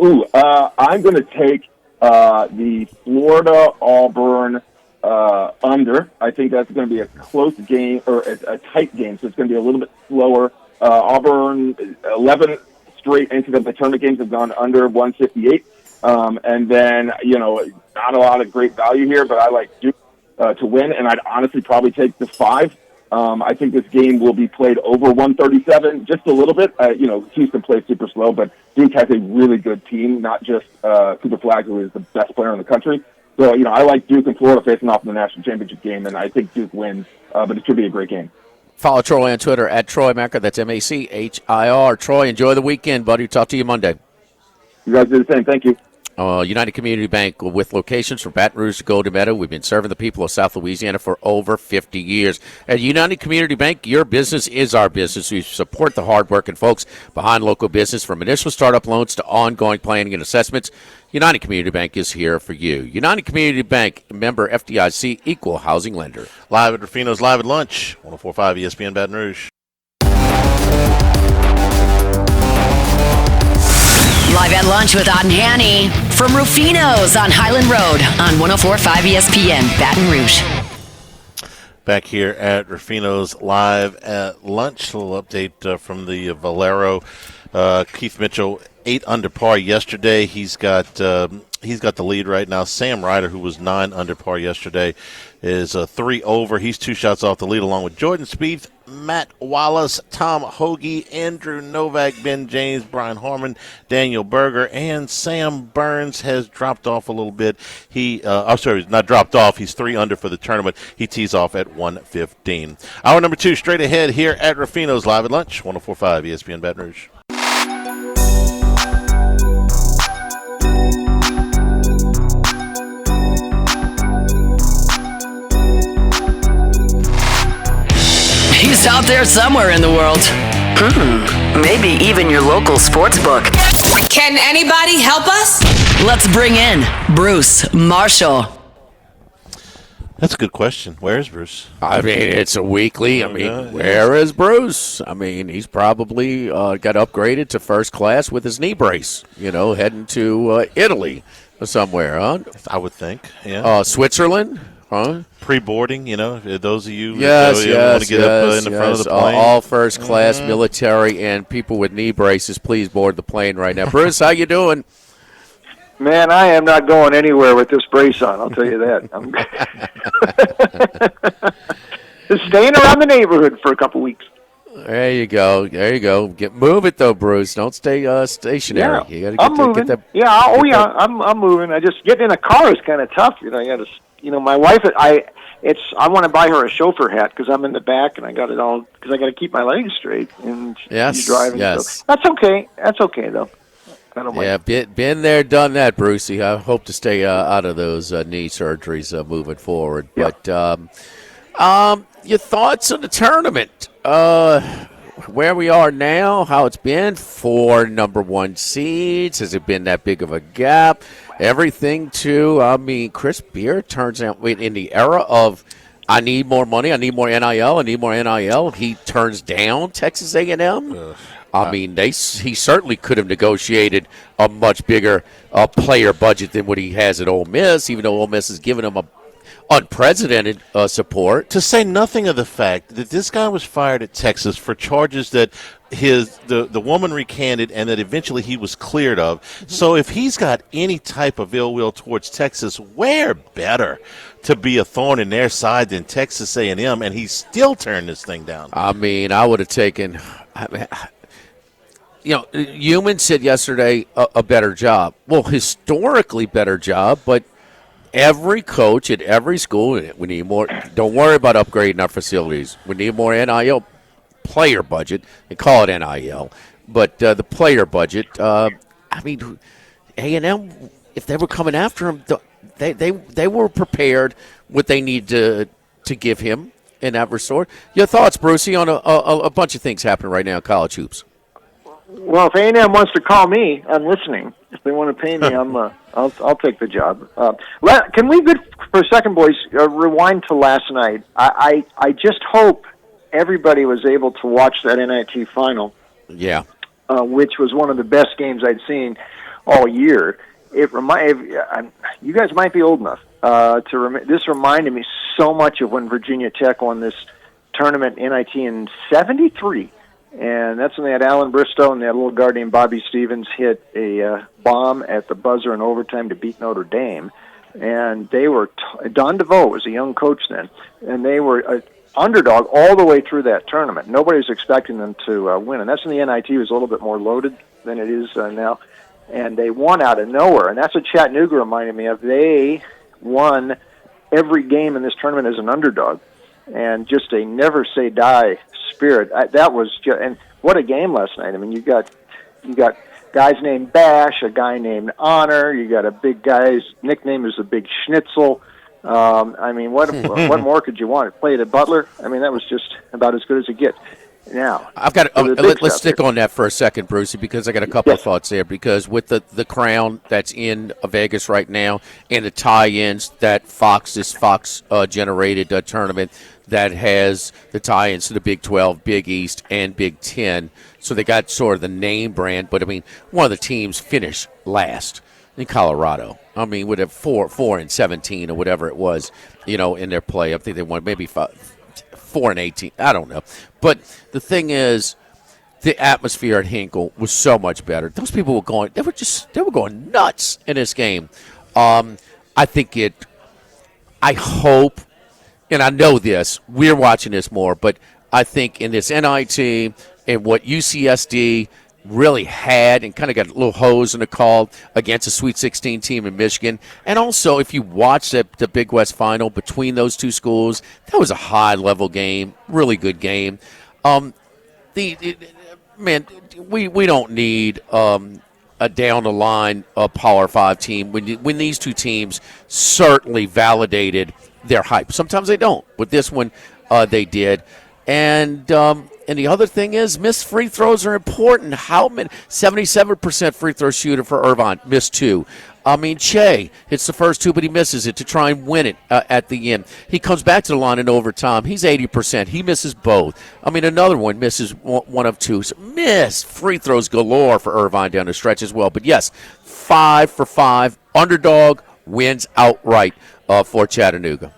S9: I'm going to take the Florida-Auburn under. I think that's going to be a close game or a tight game, so it's going to be a little bit slower. Auburn, 11 straight NCAA tournament games have gone under 158. And then, not a lot of great value here, but I like Duke to win, and I'd honestly probably take the 5. I think this game will be played over 137, just a little bit. Houston plays super slow, but Duke has a really good team, not just Cooper Flagg, who is the best player in the country. So, I like Duke and Florida facing off in the national championship game, and I think Duke wins, but it should be a great game.
S6: Follow Troy on Twitter at Troy Macker. That's Machir. Troy, enjoy the weekend, buddy. Talk to you Monday.
S9: You guys do the same. Thank you.
S6: United Community Bank with locations from Baton Rouge to Golden Meadow. We've been serving the people of South Louisiana for over 50 years. At United Community Bank, your business is our business. We support the hardworking folks behind local business from initial startup loans to ongoing planning and assessments. United Community Bank is here for you. United Community Bank, member FDIC, equal housing lender.
S5: Live at Rufino's Live at Lunch, 104.5 ESPN Baton Rouge.
S1: Live at Lunch with Ott and Hanny from Rufino's on Highland Road on 104.5 ESPN Baton Rouge.
S5: Back here at Rufino's Live at Lunch. A little update from the Valero. Keith Mitchell, 8 under par yesterday. He's got the lead right now. Sam Ryder, who was 9 under par yesterday, is 3 over. He's 2 shots off the lead, along with Jordan Spieth, Matt Wallace, Tom Hoagie, Andrew Novak, Ben James, Brian Harmon, Daniel Berger, and Sam Burns has dropped off a little bit. Not dropped off. He's 3 under for the tournament. He tees off at 1:15. Hour number 2 straight ahead here at Rufino's Live at Lunch, 104.5 ESPN Baton Rouge.
S1: He's out there somewhere in the world. Maybe even your local sports book.
S10: Can anybody help us?
S1: Let's bring in Bruce Marshall.
S5: That's a good question. Where's Bruce?
S6: It's a weekly. Where is Bruce? He's probably got upgraded to first class with his knee brace, heading to Italy or somewhere, huh?
S5: I would think, yeah.
S6: Switzerland, huh?
S5: Pre-boarding, those of you
S6: yes,
S5: want to get up in the front of the plane.
S6: All first class military and people with knee braces, please board the plane right now. Bruce, how you doing?
S11: Man, I am not going anywhere with this brace on. I'll tell you that. I'm just staying around the neighborhood for a couple weeks.
S6: There you go. Move it though, Bruce. Don't stay stationary.
S11: Yeah,
S6: You gotta
S11: I'm moving.
S6: get that.
S11: I'm moving. I just getting in a car is kind of tough. You got to. My wife. I want to buy her a chauffeur hat because I'm in the back and I got it all because I got to keep my legs straight and she's driving.
S6: Yes.
S11: So that's okay. That's okay though. I don't mind.
S6: Yeah, been there, done that, Brucey. I hope to stay out of those knee surgeries moving forward.
S11: Yeah.
S6: But your thoughts on the tournament? Where we are now, how it's been, 4 number 1 seeds. Has it been that big of a gap? Everything to, Chris Beard turns out in the era of I need more money, I need more NIL, he turns down Texas A&M. He certainly could have negotiated a much bigger player budget than what he has at Ole Miss, even though Ole Miss has given him a unprecedented support.
S5: To say nothing of the fact that this guy was fired at Texas for charges that the woman recanted and that eventually he was cleared of. So if he's got any type of ill will towards Texas, where better to be a thorn in their side than Texas A&M, and he still turned this thing down.
S6: I would have taken Human said yesterday a better job. Well, historically better job, but every coach at every school, we need more. Don't worry about upgrading our facilities. We need more NIL player budget. They call it NIL, but the player budget. A&M, if they were coming after him, they were prepared what they need to give him in that resort. Your thoughts, Brucey, on a bunch of things happening right now in college hoops?
S11: Well, if A&M wants to call me, I'm listening. If they want to pay me, I'll take the job. Can we, for a second, boys, rewind to last night? I just hope everybody was able to watch that NIT final.
S6: Yeah.
S11: Which was one of the best games I'd seen all year. You guys might be old enough this reminded me so much of when Virginia Tech won this tournament NIT in '73. And that's when they had Alan Bristow and that little guard named Bobby Stevens hit a bomb at the buzzer in overtime to beat Notre Dame. And they were Don DeVoe was a young coach then, and they were an underdog all the way through that tournament. Nobody was expecting them to win, and that's when the NIT was a little bit more loaded than it is now. And they won out of nowhere, and that's what Chattanooga reminded me of. They won every game in this tournament as an underdog, and just a never say die spirit. That was just, and what a game last night. I mean, you got guys named Bash, a guy named Honor. You got a big guy's nickname is the Big Schnitzel. What more could you want? Play at Butler. I mean, that was just about as good as it gets. Now,
S6: I've got let's stick on that for a second, Brucey, because I got a couple of thoughts there. Because with the crown that's in Vegas right now and the tie-ins that Fox generated tournament that has the tie-ins to the Big 12, Big East, and Big 10. So they got sort of the name brand. But, one of the teams finished last in Colorado. With a 4-17 or whatever it was, in their play. I think they won maybe 4-18. I don't know. But the thing is, the atmosphere at Hinkle was so much better. Those people were going. They were going nuts in this game. I hope. And I know this, we're watching this more, but I think in this NIT and what UCSD really had and kind of got a little hose in the call against a Sweet 16 team in Michigan. And also, if you watch the Big West Final between those two schools, that was a high-level game, really good game. We don't need a down-the-line Power 5 team when these two teams certainly validated their hype. Sometimes they don't. With this one, they did. And the other thing is, missed free throws are important. How many? 77% free throw shooter for Irvine. Missed 2. Che hits the first 2, but he misses it to try and win it at the end. He comes back to the line in overtime. He's 80%. He misses both. Another one misses 1 of 2. So missed free throws galore for Irvine down the stretch as well. But yes, 5 for 5. Underdog wins outright for Chattanooga.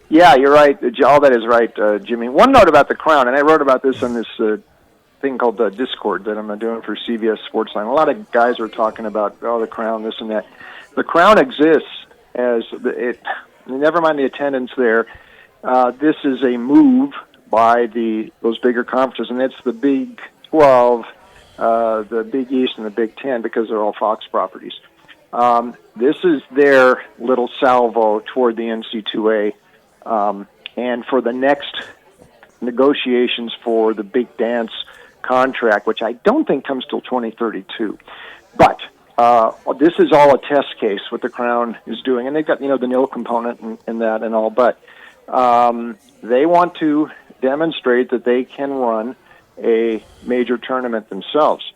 S11: Yeah, you're right. All that is right, Jimmy. One note about the crown, and I wrote about this on this thing called the Discord that I'm doing for CBS Sportsline. A lot of guys are talking about, the Crown, this and that. The Crown exists as never mind the attendance there. This is a move by those bigger conferences, and it's the Big 12, the Big East, and the Big 10 because they're all Fox properties. This is their little salvo toward the NC2A, and for the next negotiations for the Big Dance contract, which I don't think comes till 2032. But this is all a test case, what the Crown is doing, and they've got the nil component and that and all, but they want to demonstrate that they can run a major tournament themselves.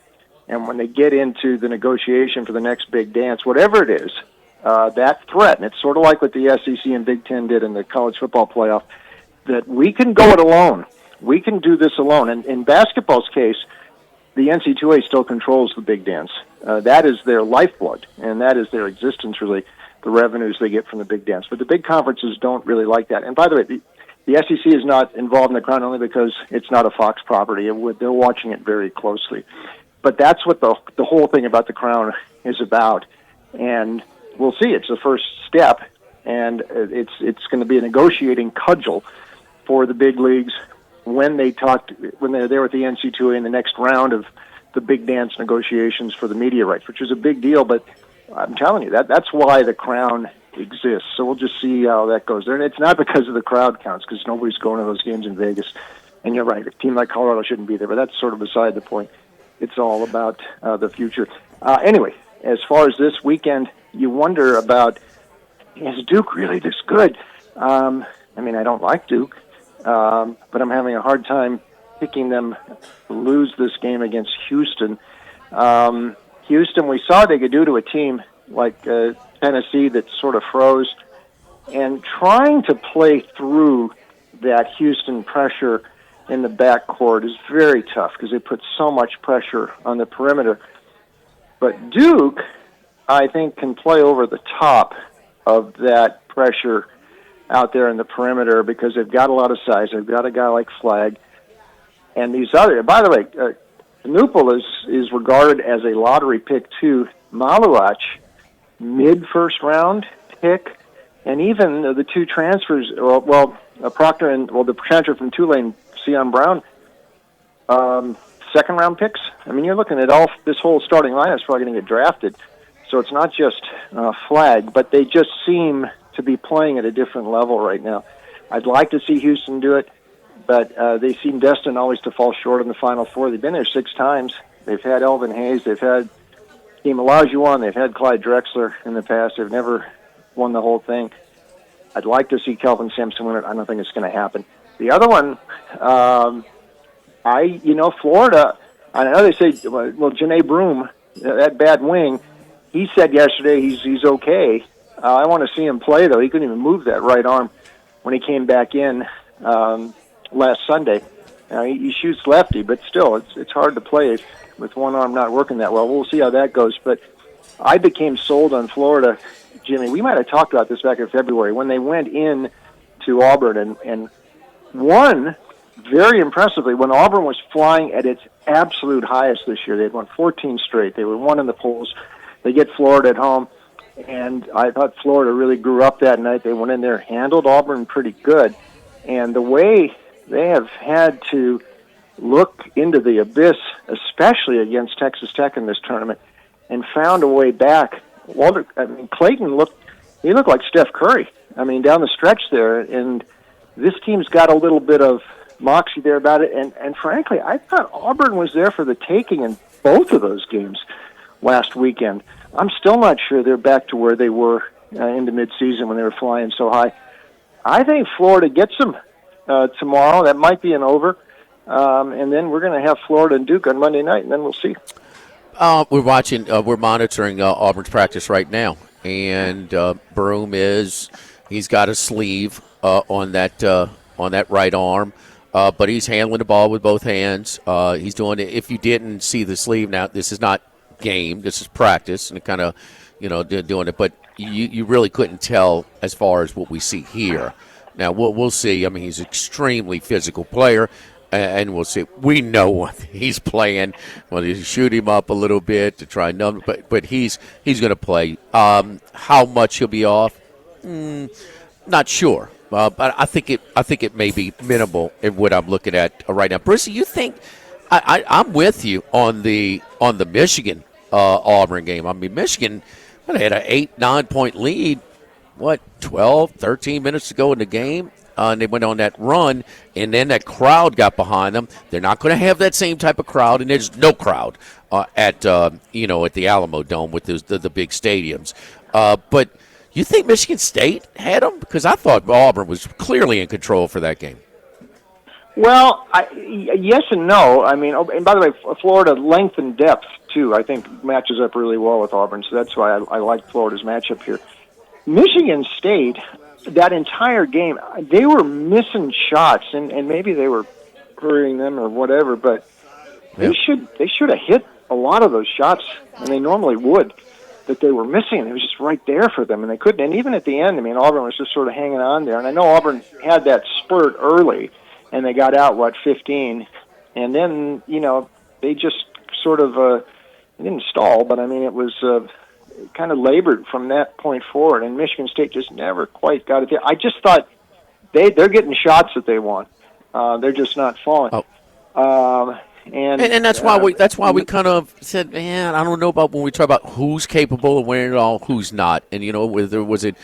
S11: And when they get into the negotiation for the next big dance, whatever it is, that threat, and it's sort of like what the SEC and Big Ten did in the college football playoff, that we can go it alone. We can do this alone. And in basketball's case, the NC2A still controls the big dance. That is their lifeblood, and that is their existence, really, the revenues they get from the big dance. But the big conferences don't really like that. And by the way, the SEC is not involved in the Crown only because it's not a Fox property. They're watching it very closely. But that's what the whole thing about the Crown is about. And we'll see. It's the first step, and it's going to be a negotiating cudgel for the big leagues when they're there with the NC2A in the next round of the big dance negotiations for the media rights, which is a big deal. But I'm telling you, that's why the Crown exists. So we'll just see how that goes there. And it's not because of the crowd counts, because nobody's going to those games in Vegas. And you're right, a team like Colorado shouldn't be there, but that's sort of beside the point. It's all about the future. Anyway, as far as this weekend, you wonder about, is Duke really this good? I don't like Duke, but I'm having a hard time picking them to lose this game against Houston. Houston, we saw what they could do to a team like Tennessee that sort of froze, and trying to play through that Houston pressure in the backcourt is very tough because they put so much pressure on the perimeter. But Duke, I think, can play over the top of that pressure out there in the perimeter because they've got a lot of size. They've got a guy like Flagg. And these other, by the way, Nupel is regarded as a lottery pick too. Maluach, mid-first round pick. And even the two transfers, Proctor and, the transfer from Tulane, Sion Brown, second-round picks. I mean, you're looking at this whole starting lineup is probably going to get drafted. So it's not just Flagg, but they just seem to be playing at a different level right now. I'd like to see Houston do it, but they seem destined always to fall short in the Final Four. They've been there 6 times. They've had Elvin Hayes. They've had Hakeem Olajuwon. They've had Clyde Drexler in the past. They've never won the whole thing. I'd like to see Kelvin Sampson win it. I don't think it's going to happen. The other one, Florida, I know they say, Janae Broom, that bad wing, he said yesterday he's okay. I want to see him play, though. He couldn't even move that right arm when he came back in last Sunday. He shoots lefty, but still, it's hard to play with one arm not working that well. We'll see how that goes. But I became sold on Florida, Jimmy. We might have talked about this back in February when they went in to Auburn and won very impressively when Auburn was flying at its absolute highest this year. They had won 14 straight. They were 1 in the polls. They get Florida at home, and I thought Florida really grew up that night. They went in there, handled Auburn pretty good, and the way they have had to look into the abyss, especially against Texas Tech in this tournament, and found a way back. Clayton looked like Steph Curry. Down the stretch there, and this team's got a little bit of moxie there about it, and frankly, I thought Auburn was there for the taking in both of those games last weekend. I'm still not sure they're back to where they were into midseason when they were flying so high. I think Florida gets them tomorrow. That might be an over, and then we're going to have Florida and Duke on Monday night, and then we'll see.
S6: We're monitoring Auburn's practice right now, and Broom he's got a sleeve on that right arm. But he's handling the ball with both hands. He's doing it. If you didn't see the sleeve, now this is not game. This is practice, and kind of, doing it. But you really couldn't tell as far as what we see here. Now we'll see. He's an extremely physical player, and we'll see. We know what he's playing. Well, you shoot him up a little bit to try numb, but he's going to play. How much he'll be off? Not sure. But I think it may be minimal in what I'm looking at right now. Brucey, you think? I'm with you on the Michigan Auburn game. I mean, Michigan had an 8-9 point lead. 12, 13 minutes to go in the game, and they went on that run, and then that crowd got behind them. They're not going to have that same type of crowd, and there's no crowd at the Alamo Dome with the big stadiums. But you think Michigan State had them? Because I thought Auburn was clearly in control for that game.
S11: Well, yes and no. I mean, and by the way, Florida length and depth too, I think matches up really well with Auburn. So that's why I like Florida's matchup here. Michigan State, that entire game, they were missing shots, and maybe they were hurrying them or whatever, but they should have hit a lot of those shots, and they normally would, that they were missing. It was just right there for them, and they couldn't. And even at the end, I mean, Auburn was just sort of hanging on there. And I know Auburn had that spurt early, and they got out, 15, and then, they just sort of didn't stall, but I mean, it was kind of labored from that point forward, and Michigan State just never quite got it there. I just thought they're getting shots that they want. They're just not falling. And that's
S6: why we kind of said, man, I don't know about when we talk about who's capable of winning it all, who's not, and whether was it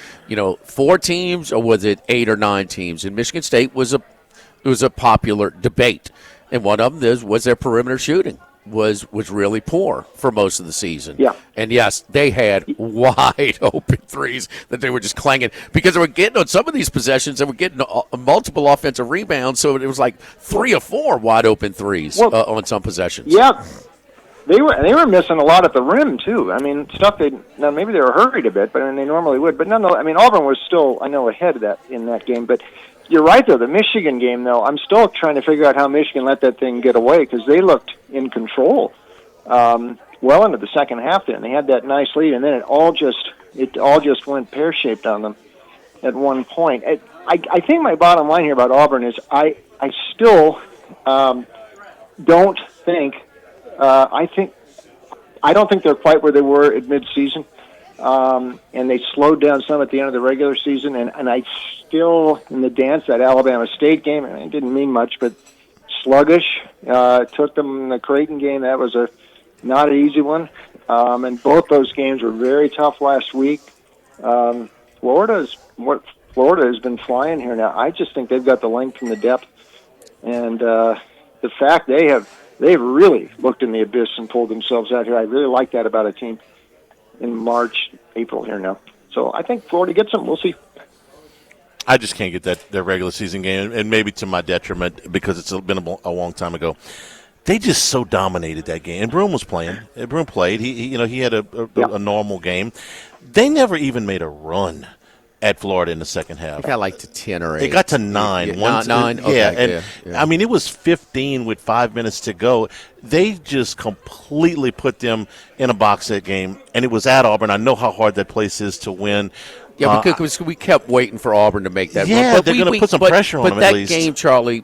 S6: 4 teams or was it 8 or 9 teams? And Michigan State was a popular debate, and one of them was their perimeter shooting. Was really poor for most of the season.
S11: Yeah.
S6: And yes, they had wide open threes that they were just clanging because they were getting on some of these possessions. They were getting multiple offensive rebounds, so it was like 3 or 4 wide open threes on some possessions.
S11: Yeah. They were missing a lot at the rim too. I mean, stuff maybe they were hurried a bit, but they normally would. But nonetheless, I mean, Auburn was still ahead of that in that game, but. You're right, though. The Michigan game, though, I'm still trying to figure out how Michigan let that thing get away because they looked in control well into the second half there, and they had that nice lead, and then it all just went pear-shaped on them at one point. I think my bottom line here about Auburn is I still don't think I don't think they're quite where they were at midseason. And they slowed down some at the end of the regular season, and I still, in the dance, that Alabama State game, and it didn't mean much, but sluggish. Took them in the Creighton game. That was not an easy one. And both those games were very tough last week. Florida has been flying here now. I just think they've got the length and the depth, and the fact they've really looked in the abyss and pulled themselves out here. I really like that about a team in March, April here now. So I think Florida gets them. We'll see.
S5: I just can't get their regular season game, and maybe to my detriment because it's been a long time ago. They just so dominated that game. And Broome was playing. Broome played. He had a normal game. They never even made a run at Florida in the second half.
S6: It got like to 10 or 8.
S5: It got to 9.
S6: Yeah, 9? Okay,
S5: I mean, it was 15 with 5 minutes to go. They just completely put them in a box that game, and it was at Auburn. I know how hard that place is to win.
S6: Yeah, because we kept waiting for Auburn to make that run.
S5: Yeah, they're going to put some pressure on them at least.
S6: But that game, Charlie,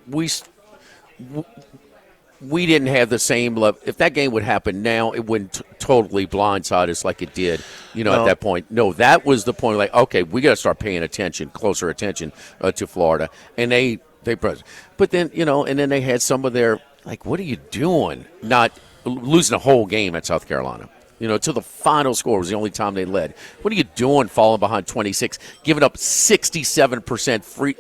S6: we didn't have the same level. If that game would happen now, it wouldn't totally blindside us like it did, at that point. No, that was the point. Like, okay, we got to start paying closer attention to Florida, and they. But then and then they had some of their what are you doing? Not losing a whole game at South Carolina. To the final score was the only time they led. What are you doing falling behind 26, giving up 67% free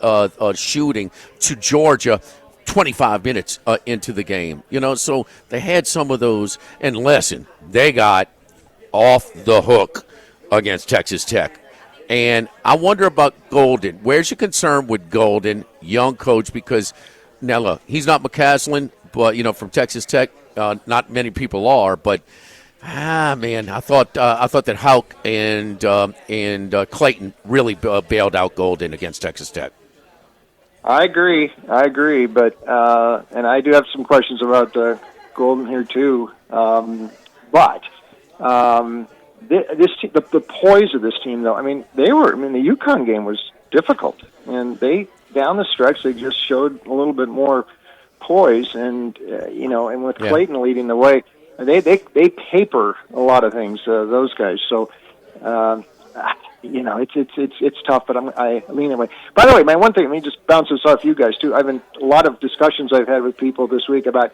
S6: shooting to Georgia 25 minutes into the game? So they had some of those. And listen, they got off the hook against Texas Tech. And I wonder about Golden. Where's your concern with Golden, young coach? Because now, look, he's not McCaslin, but, from Texas Tech, not many people are, but – man, I thought that Houck and Clayton really bailed out Golden against Texas Tech.
S11: I agree, but and I do have some questions about Golden here too. But this team, the poise of this team, though, I mean, the UConn game was difficult, and they down the stretch they just showed a little bit more poise, and and with Clayton leading the way, they paper a lot of things. Those guys. So, it's tough, but I lean away. By the way, my one thing, let me just bounce this off you guys too. I've been a lot of discussions I've had with people this week about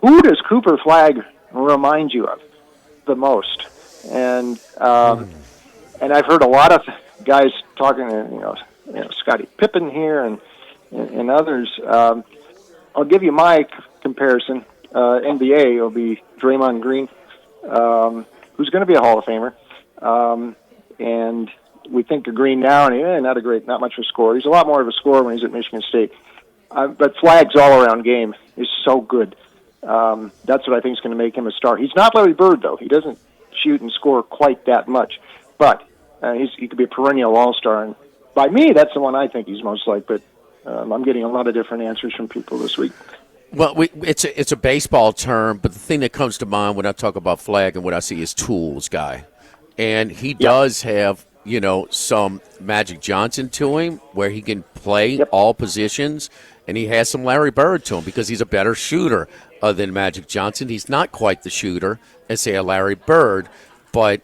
S11: who does Cooper Flagg remind you of the most, and I've heard a lot of guys talking to Scottie Pippen here and others. I'll give you my comparison. NBA will be Draymond Green, who's going to be a Hall of Famer. And we think of Green now, and not much of a scorer. He's a lot more of a scorer when he's at Michigan State. But Flagg's all-around game is so good. That's what I think is going to make him a star. He's not Larry Bird, though. He doesn't shoot and score quite that much. But he could be a perennial all-star. And by me, that's the one I think he's most like. But I'm getting a lot of different answers from people this week.
S6: Well, it's a baseball term, but the thing that comes to mind when I talk about Flagg and what I see is tools guy. And he does have, some Magic Johnson to him where he can play all positions, and he has some Larry Bird to him because he's a better shooter than Magic Johnson. He's not quite the shooter as, say, a Larry Bird, but,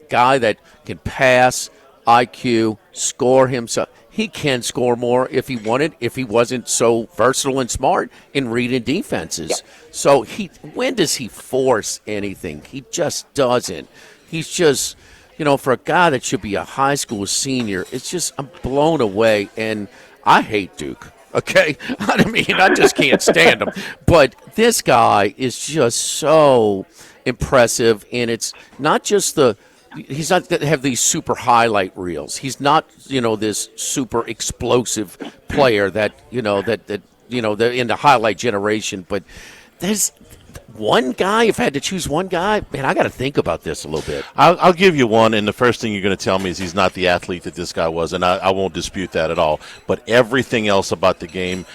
S6: guy that can pass, IQ, score himself. He can score more if he wanted, if he wasn't so versatile and smart in reading defenses. Yep. So when does he force anything? He just doesn't. He's just, for a guy that should be a high school senior, it's just, I'm blown away. And I hate Duke, okay? I just can't stand him. But this guy is just so impressive, and it's not just he's not going to have these super highlight reels. He's not, this super explosive player that in the highlight generation. But there's one guy, if I had to choose one guy, man, I got to think about this a little bit.
S5: I'll give you one, and the first thing you're going to tell me is he's not the athlete that this guy was, and I won't dispute that at all. But everything else about the game,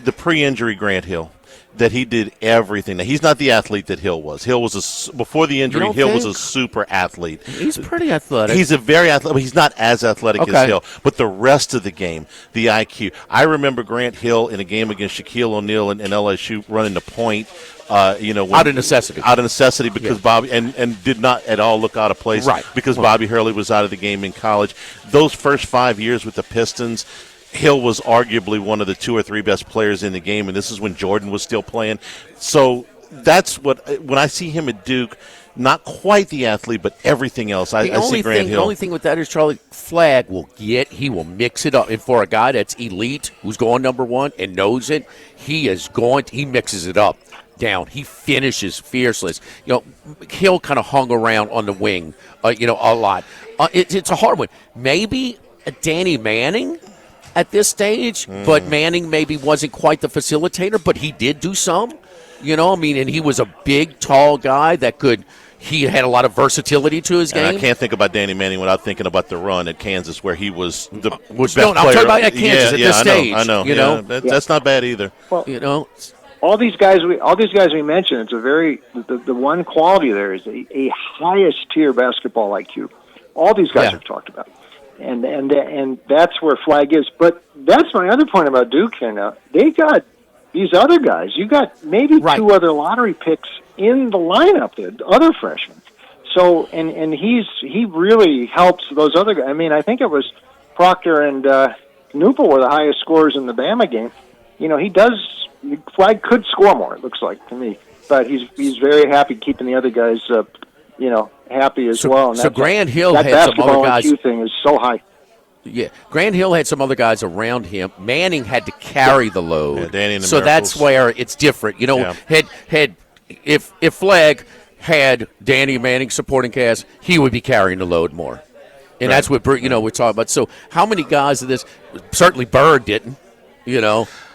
S5: the pre-injury Grant Hill, that he did everything. Now, he's not the athlete that Hill was. Hill was before the injury. Hill was a super athlete.
S6: He's pretty athletic.
S5: He's a very athletic. He's not as athletic as Hill, but the rest of the game, the IQ. I remember Grant Hill in a game against Shaquille O'Neal and LSU running the point.
S6: Out of necessity.
S5: Out of necessity because Bobby and did not at all look out of place.
S6: Right.
S5: Because Bobby Hurley was out of the game in college. Those first 5 years with the Pistons, Hill was arguably one of the 2 or 3 best players in the game, and this is when Jordan was still playing. So that's when I see him at Duke, not quite the athlete, but everything else. I see Grant Hill.
S6: The only thing with that is Charlie Flagg he will mix it up. And for a guy that's elite, who's going number one and knows it, he mixes it up. Down. He finishes fiercely. Hill kind of hung around on the wing, a lot. It's a hard one. Maybe a Danny Manning at this stage, but Manning maybe wasn't quite the facilitator, but he did do some. And he was a big, tall guy that he had a lot of versatility to his game.
S5: And I can't think about Danny Manning without thinking about the run at Kansas where he was the best
S6: player. I'm talking about at Kansas at this stage.
S5: I know. That's not bad either.
S11: Well, all these guys we mentioned, it's a very the one quality there is a highest tier basketball IQ. All these guys have talked about, and that's where Flagg is. But that's my other point about Duke here. Now they got these other guys. You got maybe 2 other lottery picks in the lineup there, other freshmen. So and he really helps those other guys. I think it was Proctor and Newpel were the highest scorers in the Bama game. He does. Flagg could score more, it looks like to me, but he's very happy keeping the other guys, happy as well. And
S6: so Grant Hill
S11: that
S6: had some other guys.
S11: IQ thing is so high.
S6: Yeah, Grant Hill had some other guys around him. Manning had to carry the load,
S5: Danny and the
S6: so
S5: Miracles.
S6: That's where it's different. If Flagg had Danny Manning supporting cast, he would be carrying the load more, and that's what we're talking about. So how many guys of this? Certainly Bird didn't.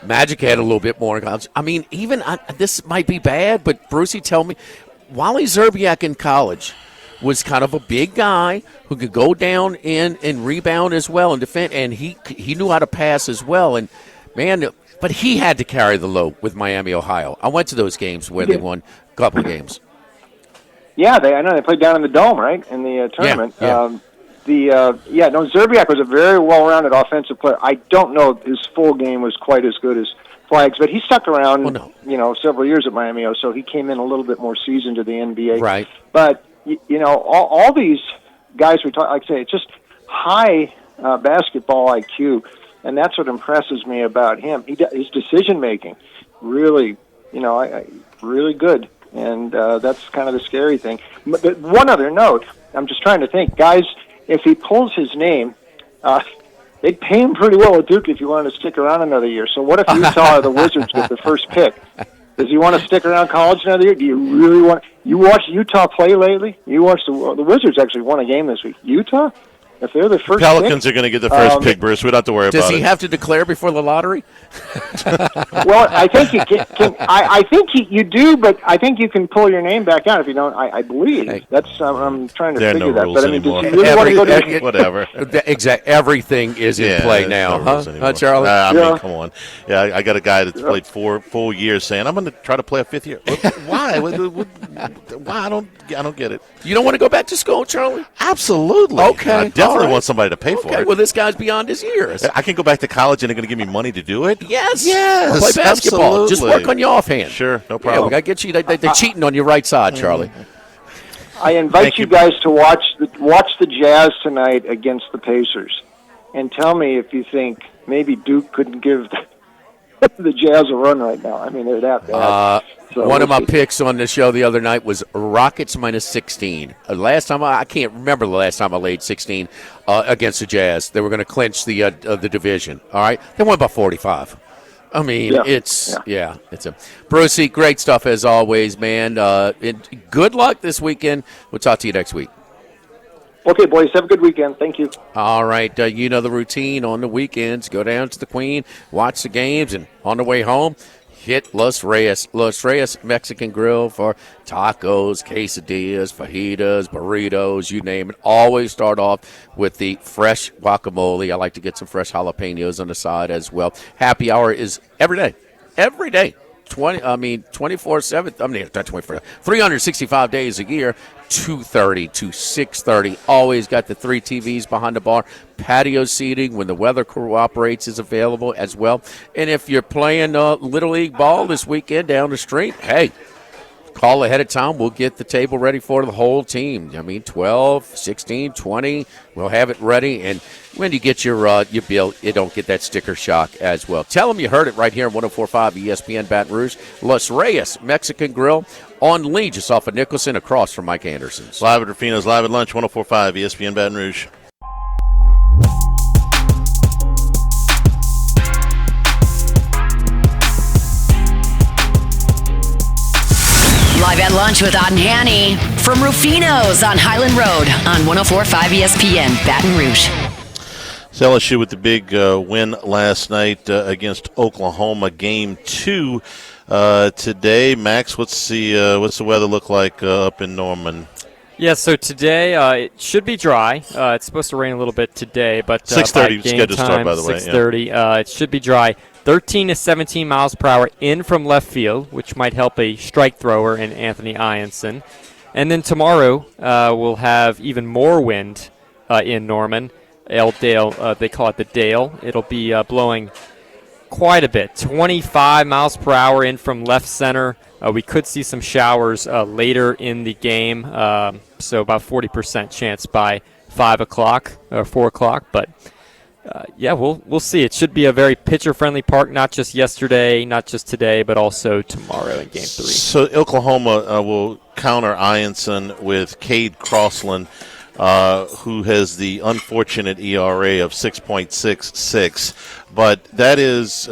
S6: Magic had a little bit more in college. This might be bad, but Brucey, tell me, Wally Zerbiak in college was kind of a big guy who could go down in and rebound as well and defend, and he knew how to pass as well. And but he had to carry the load with Miami, Ohio. I went to those games where they won a couple of games.
S11: Yeah, I know they played down in the Dome, right, in the tournament.
S6: Yeah.
S11: Zerbiak was a very well-rounded offensive player. I don't know his full game was quite as good as flags, but he stuck around, several years at Miami, so he came in a little bit more seasoned to the NBA.
S6: Right.
S11: But, all these guys we talk, like I say, it's just high basketball IQ, and that's what impresses me about him. His decision-making, really, really good, and that's kind of the scary thing. But one other note, I'm just trying to think, guys, if he pulls his name, they'd pay him pretty well at Duke if you wanted to stick around another year. So what if Utah or the Wizards get the first pick? Does he want to stick around college another year? Do you really want? You watched Utah play lately? You watched the Wizards actually won a game this week. Utah, if they're the first,
S5: Pelicans are going to get the first pick, Bruce. We don't have to worry about it.
S6: Does he have to declare before the lottery?
S11: Well, I think you can. I think you do, but I think you can pull your name back out if you don't. I believe that's. I'm trying to figure that. But I mean, does he really want to go to
S5: whatever?
S6: Exactly. Everything is in play now, huh, Charlie?
S5: I mean, come on. Yeah, I got a guy that's played 4 full years saying I'm going to try to play a 5th year. Why? Why? I don't get it.
S6: You don't want to go back to school, Charlie?
S5: Absolutely.
S6: Okay.
S5: I definitely want somebody to pay for it.
S6: Well, this guy's beyond his years.
S5: I can go back to college and they're going to give me money to do it?
S6: Yes.
S5: Yes.
S6: Play basketball.
S5: Absolutely.
S6: Just work on your offhand.
S5: Sure. No
S6: Yeah,
S5: problem.
S6: we got to get you. They're cheating on your right side, Charlie.
S11: I invite you guys to watch the Jazz tonight against the Pacers, and tell me if you think maybe Duke couldn't give the Jazz a run right now. I mean, they're that bad.
S6: One of my picks on the show the other night was Rockets minus 16. Last time I can't remember the last time I laid 16 against the Jazz. They were going to clinch the division. All right, they won by 45. I mean, it's a Brucey, great stuff as always, man. And good luck this weekend. We'll talk to you next week.
S11: Okay, boys, have a good weekend. Thank you.
S6: All right, you know the routine on the weekends. Go down to the Queen, watch the games, and on the way home, hit Los Reyes Mexican Grill for tacos, quesadillas, fajitas, burritos, you name it. Always start off with the fresh guacamole. I like to get some fresh jalapenos on the side as well. Happy hour is every day. 24/7. I mean, not 24. 365 days a year. 2:30 to 6:30. Always got the 3 TVs behind the bar. Patio seating when the weather cooperates is available as well. And if you're playing Little League ball this weekend down the street, hey, call ahead of time. We'll get the table ready for the whole team. I mean, 12, 16, 20. We'll have it ready. And when you get your bill, you don't get that sticker shock as well. Tell them you heard it right here on 104.5 ESPN Baton Rouge. Los Reyes Mexican Grill on Lee, just off of Nicholson, across from Mike Anderson's.
S5: Live at Rufino's, live at lunch, 104.5 ESPN Baton Rouge.
S1: Live at lunch with Otten Hanny from Rufino's on Highland Road on 104.5 ESPN Baton Rouge.
S5: So LSU with the big win last night against Oklahoma, Game 2 today. Max, what's the weather look like up in Norman?
S7: Yeah, so today it should be dry. It's supposed to rain a little bit today, but
S5: 6:30 scheduled
S7: to
S5: start, by the way.
S7: 6:30. It should be dry. 13 to 17 miles per hour in from left field, which might help a strike thrower in Anthony Ianson. And then tomorrow we'll have even more wind in Norman. Dale, they call it the Dale. It'll be blowing quite a bit, 25 miles per hour in from left center. We could see some showers later in the game, so about 40% chance by 5 o'clock or 4 o'clock. But, yeah, we'll see. It should be a very pitcher-friendly park, not just yesterday, not just today, but also tomorrow in Game 3.
S5: So Oklahoma will counter Ianson with Cade Crossland, who has the unfortunate ERA of 6.66, but that is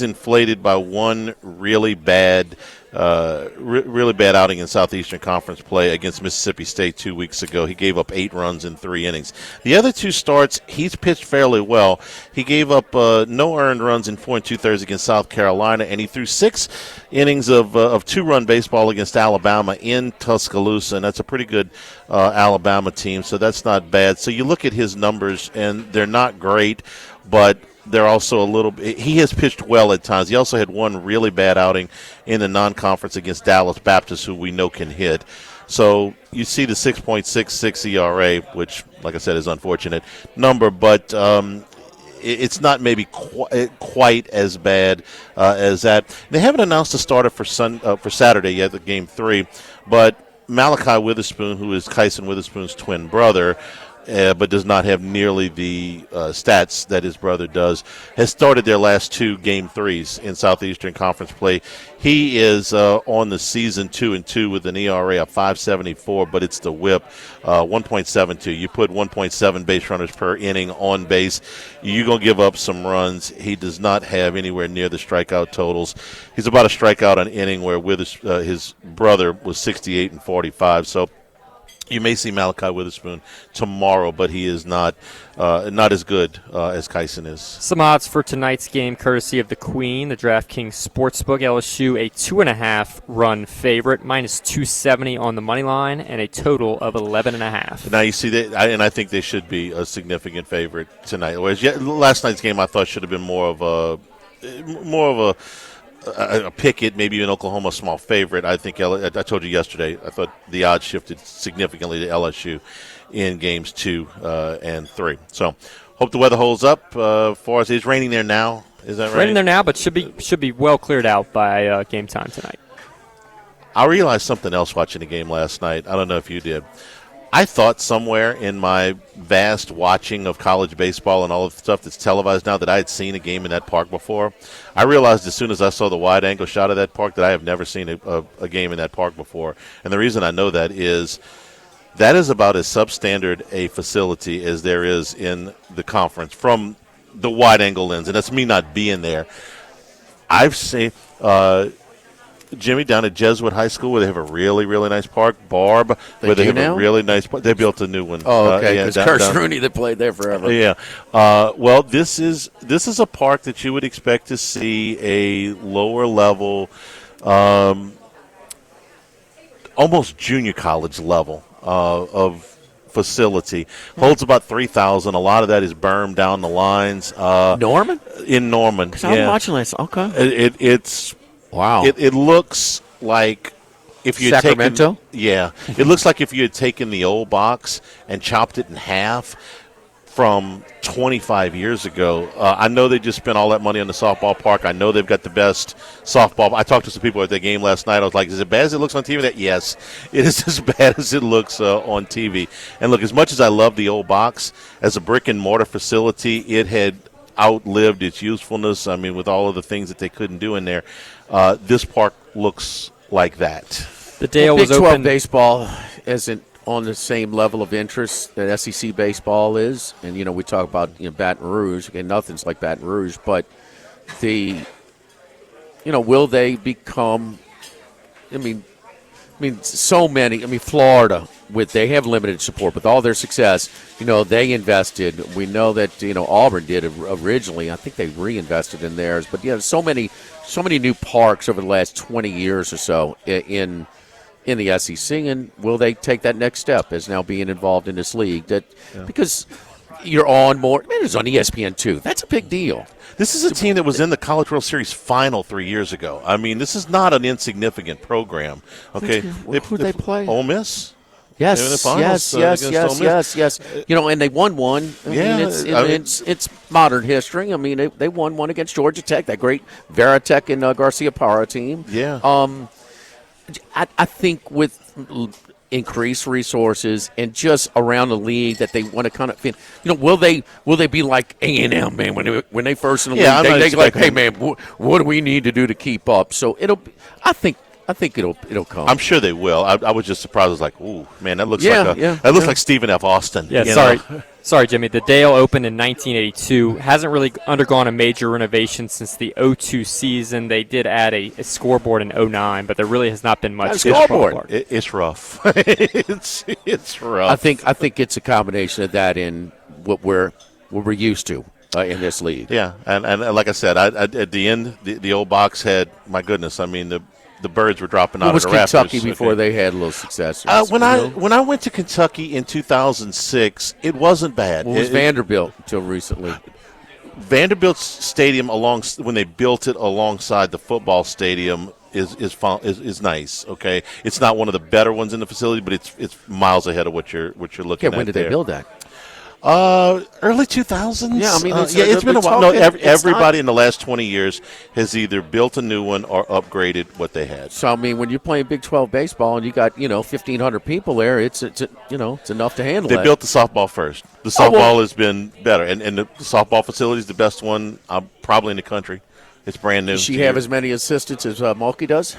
S5: inflated by one really bad outing in Southeastern Conference play against Mississippi State 2 weeks ago. He gave up 8 runs in 3 innings. The other 2 starts, he's pitched fairly well. He gave up no earned runs in 4 2/3 against South Carolina, and he threw 6 innings of 2-run baseball against Alabama in Tuscaloosa, and that's a pretty good Alabama team, so that's not bad. So you look at his numbers, and they're not great, but they're also a little – he has pitched well at times. He also had one really bad outing in the non-conference against Dallas Baptist, who we know can hit. So you see the 6.66 ERA, which, like I said, is an unfortunate number. But it's not maybe quite as bad as that. They haven't announced a starter for Saturday yet, the game 3, but Malachi Witherspoon, who is Kyson Witherspoon's twin brother, but does not have nearly the stats that his brother does, has started their last 2 game 3s in Southeastern Conference play. He is on the season 2-2 with an ERA of 5.74, but it's the whip, 1.72. You put 1.7 base runners per inning on base, you're going to give up some runs. He does not have anywhere near the strikeout totals. He's about a strikeout an inning, where his brother was 68 and 45. So you may see Malachi Witherspoon tomorrow, but he is not as good as Kyson is.
S7: Some odds for tonight's game, courtesy of the Queen, the DraftKings Sportsbook. LSU, a 2.5-run favorite, minus 270 on the money line, and a total of 11.5.
S5: Now you see that, and I think they should be a significant favorite tonight. Whereas last night's game, I thought should have been more of a picket, maybe in Oklahoma, small favorite. I think I told you yesterday, I thought the odds shifted significantly to LSU in games 2 and 3. So hope the weather holds up for us. It's raining there now. Is that right?
S7: Raining there now, but should be well cleared out by game time tonight.
S5: I realized something else watching the game last night. I don't know if you did. I thought somewhere in my vast watching of college baseball and all of the stuff that's televised now that I had seen a game in that park before. I realized as soon as I saw the wide-angle shot of that park that I have never seen a game in that park before. And the reason I know that is about as substandard a facility as there is in the conference from the wide-angle lens. And that's me not being there. I've seen Jimmy, down at Jesuit High School, where they have a really, really nice park. Barb, where they have a really nice park. They built a new one.
S6: Oh, okay. Because Curtis Rooney that played there forever.
S5: Yeah. Well, this is a park that you would expect to see a lower level, almost junior college level of facility. Holds about 3,000. A lot of that is bermed down the lines.
S6: Norman?
S5: In Norman.
S6: Because I was watching this. Okay.
S5: It's.
S6: Wow.
S5: It looks like if you had
S6: Sacramento?
S5: It looks like if you had taken the old box and chopped it in half from 25 years ago. I know they just spent all that money on the softball park. I know they've got the best softball. I talked to some people at the game last night. I was like, is it bad as it looks on TV? Yes, it is as bad as it looks on TV. And look, as much as I love the old box, as a brick and mortar facility, it had outlived its usefulness. I mean, with all of the things that they couldn't do in there. This park looks like that.
S7: The Dale
S6: Big
S7: was
S6: 12
S7: open.
S6: baseball isn't on the same level of interest that SEC baseball is. And, we talk about Baton Rouge. Okay, nothing's like Baton Rouge. But will they become – so many. Florida, they have limited support. With all their success, they invested. We know that, Auburn did originally. I think they reinvested in theirs. But, so many new parks over the last 20 years or so in the SEC. And will they take that next step as now being involved in this league? Because you're on more. Man, it's on ESPN too. That's a big deal.
S5: This is a team that was in the College World Series final 3 years ago. I mean, this is not an insignificant program. Okay,
S6: who they play?
S5: Ole Miss.
S6: Yes,
S5: in the finals,
S6: yes. And they won one. It's modern history. They won one against Georgia Tech, that great Veritek and Garcia Parra team.
S5: Yeah.
S6: I think with increased resources and just around the league that they want to kind of, will they be like A&M, man, when they first in the league? They like, hey, man, what do we need to do to keep up? So I think it'll come.
S5: I'm sure they will. I was just surprised. I was like, "Ooh, man, that looks like Stephen F. Austin."
S7: Yeah, sorry, Jimmy. The Dale opened in 1982. Hasn't really undergone a major renovation since the 02 season. They did add a scoreboard in 09, but there really has not been much.
S6: Scoreboard.
S5: It's rough. it's rough.
S6: I think it's a combination of that and what we're used to in this league.
S5: Yeah, and like I said, at the end, the old box had, my goodness, the birds were dropping out of the rafters.
S6: It was Kentucky before they had a little success.
S5: When I went to Kentucky in 2006, it wasn't bad.
S6: It was Vanderbilt until recently.
S5: Vanderbilt's stadium, when they built it alongside the football stadium, is nice. Okay, it's not one of the better ones in the facility, but it's miles ahead of what you're looking at.
S6: When did they build that?
S5: Early 2000s.
S6: Yeah, I mean,
S5: it's been a while. No, everybody in the last 20 years has either built a new one or upgraded what they had.
S6: So I mean, when you're playing Big 12 baseball and you got 1,500 people there, it's enough to handle.
S5: They built the softball first. The softball has been better, and the softball facility is the best one probably in the country. It's brand new.
S6: Does she have as many assistants as Mulkey does?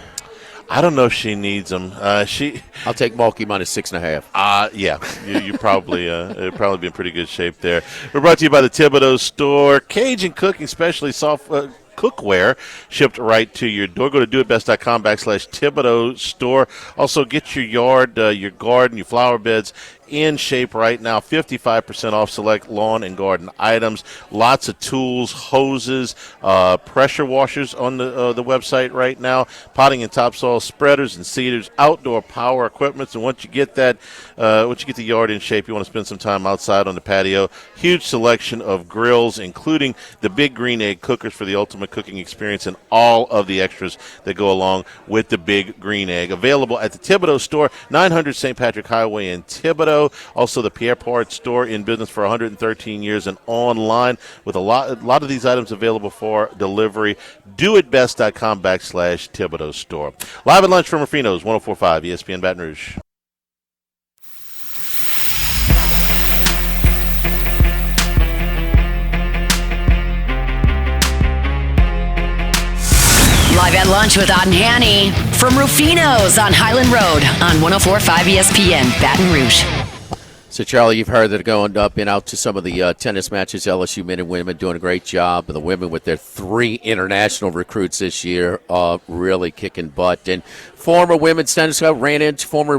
S5: I don't know if she needs them.
S6: I'll take Mulkey minus 6.5.
S5: Yeah, you probably it'd probably be in pretty good shape there. We're brought to you by the Thibodeau Store, Cajun Cooking, especially soft cookware shipped right to your door. Go to doitbest.com/Thibodeau Store. Also, get your yard, your garden, your flower beds in shape right now. 55% off select lawn and garden items. Lots of tools, hoses, pressure washers on the website right now. Potting and topsoil spreaders and seeders, outdoor power equipment. And once you get that, once you get the yard in shape, you want to spend some time outside on the patio. Huge selection of grills, including the big green egg cookers for the ultimate cooking experience and all of the extras that go along with the big green egg. Available at the Thibodeau Store, 900 St. Patrick Highway in Thibodeau. Also, the Pierre Part Store, in business for 113 years and online with a lot of these items available for delivery. doitbest.com/Thibodeau Store. Live at lunch from Rufino's, 104.5 ESPN Baton Rouge.
S1: Live at lunch with Odd and Hanny from Rufino's on Highland Road on 104.5 ESPN Baton Rouge.
S6: So, Charlie, you've heard that been out to some of the tennis matches. LSU men and women doing a great job. And the women with their 3 international recruits this year really kicking butt. And former women's tennis coach ran into former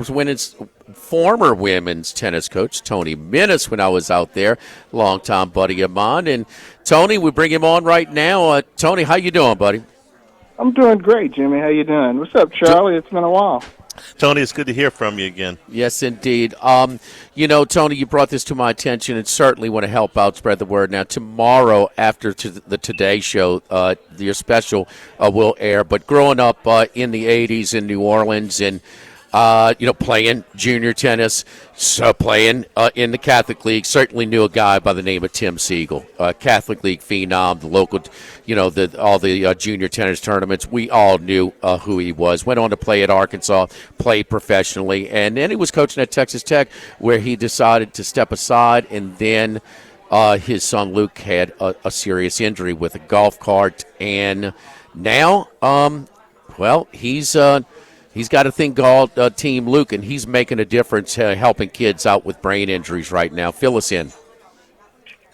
S6: women's tennis coach Tony Minnis when I was out there, longtime buddy of mine. And Tony, we bring him on right now. Tony, how you doing, buddy?
S12: I'm doing great, Jimmy. How you doing? What's up, Charlie? It's been a while.
S5: Tony, it's good to hear from you again.
S6: Yes, indeed. Tony, you brought this to my attention and certainly want to help out, spread the word. Now, tomorrow after the Today Show, your special will air. But growing up in the 80s in New Orleans and, playing junior tennis, playing in the Catholic League, certainly knew a guy by the name of Tim Siegel, Catholic League phenom, the local, all the junior tennis tournaments. We all knew who he was. Went on to play at Arkansas, played professionally, and then he was coaching at Texas Tech, where he decided to step aside, and then his son Luke had a serious injury with a golf cart, and now, he's got a thing called Team Luke, and he's making a difference helping kids out with brain injuries right now. Fill us in.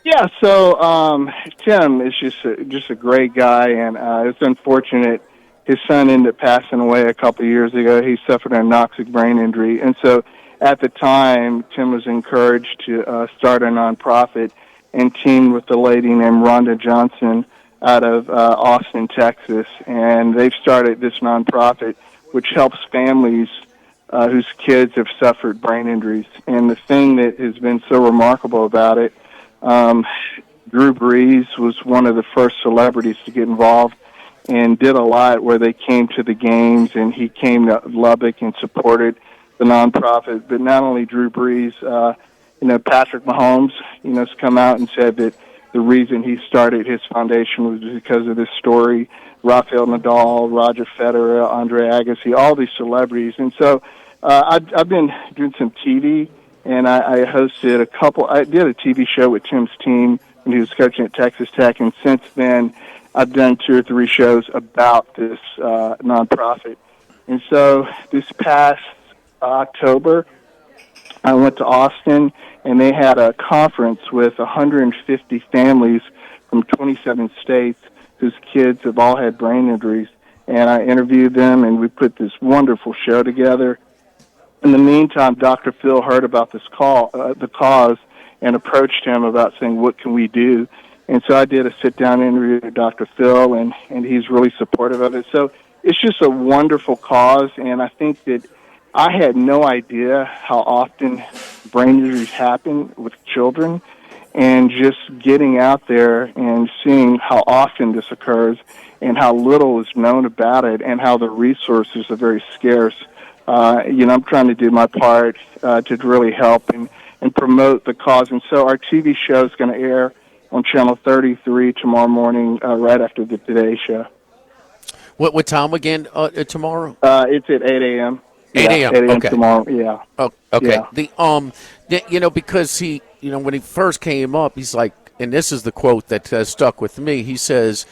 S12: Yeah, so Tim is just a great guy, and it's unfortunate his son ended up passing away a couple of years ago. He suffered a anoxic brain injury, and so at the time, Tim was encouraged to start a nonprofit and teamed with a lady named Rhonda Johnson out of Austin, Texas, and they've started this nonprofit which helps families whose kids have suffered brain injuries. And the thing that has been so remarkable about it, Drew Brees was one of the first celebrities to get involved and did a lot where they came to the games, and he came to Lubbock and supported the nonprofit. But not only Drew Brees, Patrick Mahomes, has come out and said that the reason he started his foundation was because of this story. Rafael Nadal, Roger Federer, Andre Agassi, all these celebrities. And so I've been doing some TV, and I hosted I did a TV show with Tim's team when he was coaching at Texas Tech, and since then I've done 2 or 3 shows about this nonprofit. And so this past October, I went to Austin, and they had a conference with 150 families from 27 states whose kids have all had brain injuries. And I interviewed them, and we put this wonderful show together. In the meantime, Dr. Phil heard about this the cause, and approached him about saying, what can we do? And so I did a sit-down interview with Dr. Phil, and he's really supportive of it. So it's just a wonderful cause, and I think that I had no idea how often brain injuries happen with children, and just getting out there and seeing how often this occurs and how little is known about it and how the resources are very scarce. I'm trying to do my part to really help and and promote the cause. And so our TV show is going to air on Channel 33 tomorrow morning, right after the Today Show.
S6: What time again tomorrow?
S12: It's at 8 a.m.
S6: 8 a.m.
S12: 8 a.m.
S6: Okay.
S12: tomorrow. Yeah.
S6: Oh, okay.
S12: Yeah.
S6: Because he, when he first came up, he's like, and this is the quote that stuck with me. He says,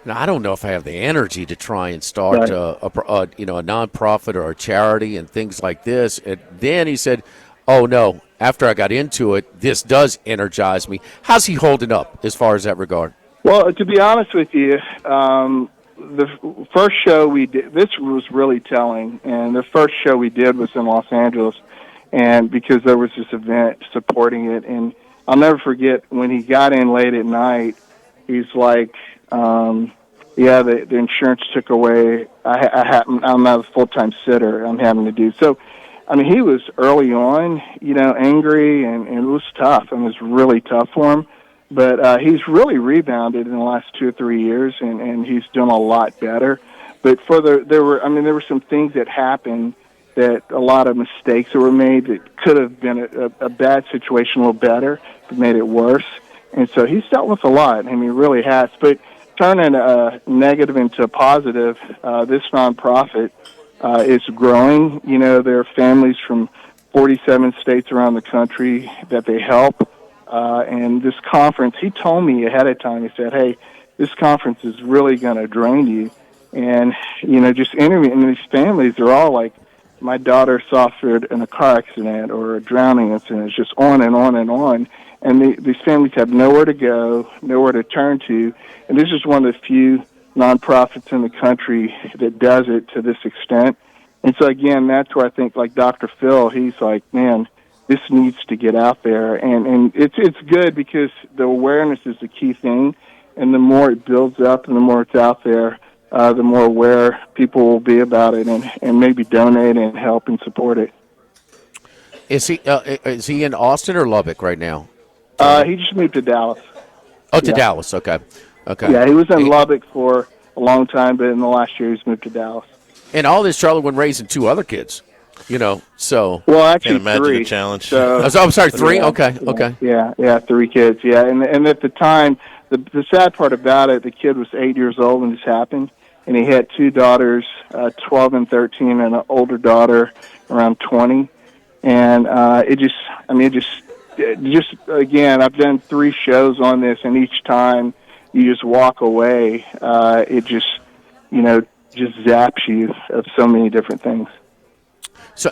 S6: "I don't know if I have the energy to try and start a nonprofit or a charity and things like this." And then he said, "Oh no, after I got into it, this does energize me." How's he holding up as far as that regard?
S12: Well, to be honest with you, the first show we did, this was really telling, and the first show we did was in Los Angeles, and because there was this event supporting it, and I'll never forget when he got in late at night, he's like, the insurance took away, I'm not a full-time sitter, I'm having to do. So, I mean, he was early on, angry, and it was tough. It was really tough for him. But he's really rebounded in the last 2 or 3 years, and he's done a lot better. But there were some things that happened, that a lot of mistakes that were made that could have been a bad situation a little better, but made it worse. And so he's dealt with a lot. I mean, he really has. But turning a negative into a positive, this nonprofit is growing. There are families from 47 states around the country that they help. And this conference, he told me ahead of time, he said, "Hey, this conference is really going to drain you." And, just interviewing these families, they're all like, "My daughter suffered in a car accident or a drowning incident." It's just on and on and on. And these families have nowhere to go, nowhere to turn to. And this is one of the few nonprofits in the country that does it to this extent. And so, again, that's where I think, like Dr. Phil, he's like, man, this needs to get out there. And it's good because the awareness is the key thing. And the more it builds up and the more it's out there, the more aware people will be about it and maybe donate and help and support it.
S6: Is he in Austin or Lubbock right now?
S12: He just moved to Dallas.
S6: Oh, to Dallas. Okay.
S12: Yeah, he was in Lubbock for a long time, but in the last year he's moved to Dallas.
S6: And all this, Charlie, when raising 2 other kids, so.
S12: Well, actually,
S5: can't imagine
S12: 3.
S5: the challenge.
S12: So,
S6: I'm sorry, 3?
S12: Yeah,
S6: Okay.
S12: Yeah, 3 kids. Yeah, and at the time, the sad part about it, the kid was 8 years old when this happened, and he had 2 daughters, 12 and 13, and an older daughter around 20. And again, I've done 3 shows on this, and each time you just walk away, it just zaps you of so many different things.
S6: So,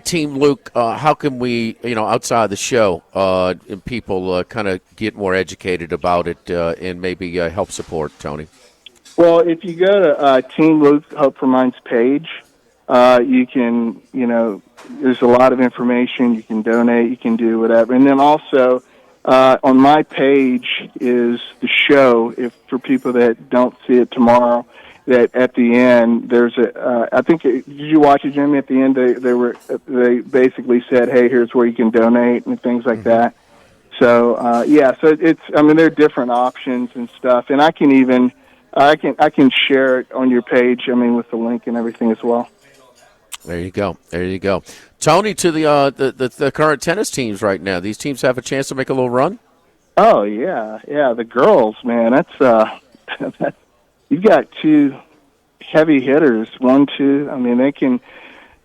S6: Team Luke, how can we, outside the show, people kind of get more educated about it and maybe help support, Tony?
S12: Well, if you go to Team Luke Hope for Minds page, you can, there's a lot of information. You can donate. You can do whatever. And then also on my page is the show. If for people that don't see it tomorrow, that at the end there's I think did you watch it, Jimmy? At the end they basically said, "Hey, here's where you can donate" and things like that. So so it's there are different options and stuff, and I can share it on your page. With the link and everything as well.
S6: There you go. Tony, to the current tennis teams right now. These teams have a chance to make a little run?
S12: Oh, yeah. The girls, man, that's you've got 2 heavy hitters, 1, 2. They can,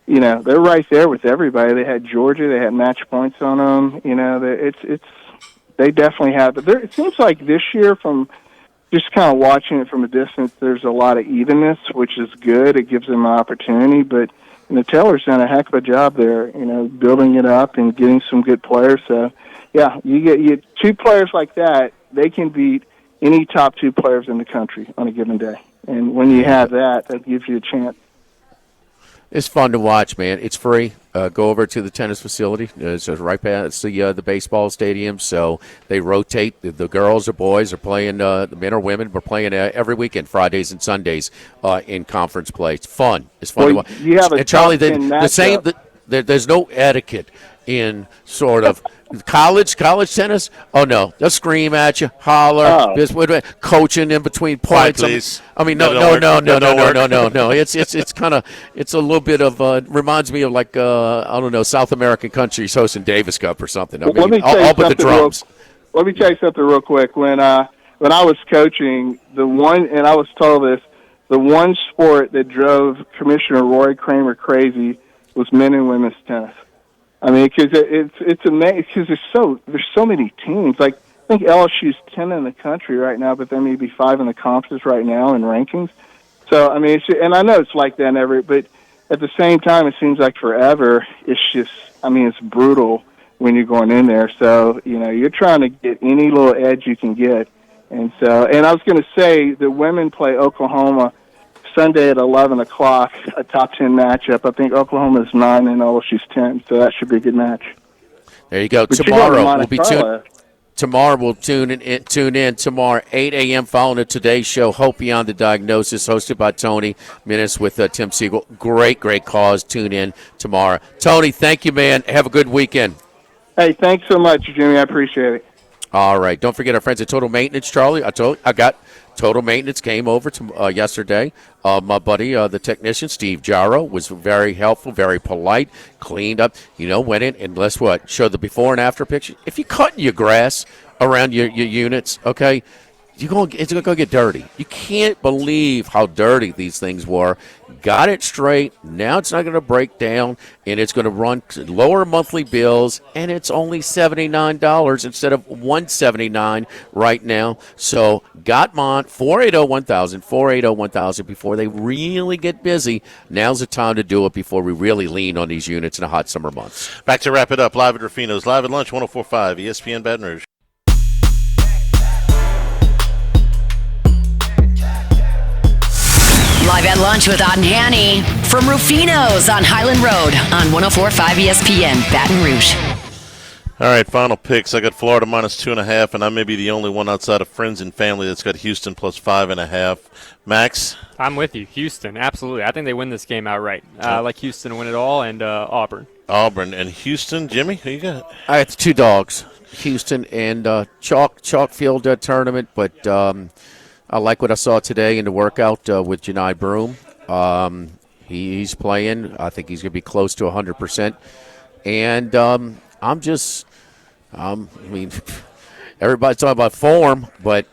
S12: they're right there with everybody. They had Georgia. They had match points on them. They definitely have. But it seems like this year, from just kind of watching it from a distance, there's a lot of evenness, which is good. It gives them an opportunity, but Taylor's done a heck of a job there, building it up and getting some good players. So, yeah, you get 2 players like that, they can beat any top 2 players in the country on a given day. And when you have that gives you a chance.
S6: It's fun to watch, man. It's free. Go over to the tennis facility. It's right past the baseball stadium. So they rotate. The girls or boys are playing. The men or women. We're playing every weekend, Fridays and Sundays, in conference play. It's fun. It's fun to watch.
S12: You have a
S6: and Charlie,
S12: the same.
S6: There's no etiquette in sort of college tennis. Oh no, they'll scream at you, holler, coaching in between points. No. It's a little bit of reminds me of like I don't know, South American countries hosting Davis Cup or something. I mean, all but the drums.
S12: Let me tell you something real quick. When I was coaching, and I was told this, the one sport that drove Commissioner Roy Kramer crazy was men and women's tennis. I mean, because it's amazing because there's so many teams. Like I think LSU's 10 in the country right now, but there may be 5 in the conference right now in rankings. So I mean, and I know it's like that but at the same time, it seems like forever. It's just, I mean, it's brutal when you're going in there. So you're trying to get any little edge you can get. And I was going to say the women play Oklahoma Sunday at 11 o'clock, a top 10 matchup. I think Oklahoma's 9 and LSU's 10, so that should be a good match.
S6: There you go. Tomorrow we'll tune in tomorrow, 8 a.m. following the Today Show, Hope Beyond the Diagnosis, hosted by Tony Minnis with Tim Siegel. Great cause. Tune in tomorrow. Tony, thank you, man. Have a good weekend.
S12: Hey, thanks so much, Jimmy. I appreciate it.
S6: All right. Don't forget our friends at Total Maintenance, Charlie. I got Total Maintenance came over to yesterday. My buddy, the technician, Steve Jarrow, was very helpful, very polite, cleaned up, went in and let's show the before and after picture. If you're cutting your grass around your units, okay, it's going to get dirty. You can't believe how dirty these things were. Got it straight. Now it's not going to break down, and it's going to run lower monthly bills, and it's only $79 instead of $179 right now. So got mine, 480-1000, 480-1000 before they really get busy. Now's the time to do it before we really lean on these units in the hot summer months.
S5: Back to wrap it up, live at Rufino's, live at lunch, 104.5 ESPN Baton Rouge.
S1: Live at lunch with Odd and Hanny from Rufino's on Highland Road on 104.5 ESPN Baton Rouge.
S5: All right, final picks. I got Florida minus 2.5, and I may be the only one outside of friends and family that's got Houston plus 5.5. Max?
S7: I'm with you. Houston, absolutely. I think they win this game outright. I like Houston to win it all, and Auburn.
S5: Auburn and Houston. Jimmy, who you got?
S6: I got the 2 dogs, Houston and chalk field tournament, but I like what I saw today in the workout with Janai Broom. He's playing. I think he's going to be close to 100%. And I mean, everybody's talking about form, but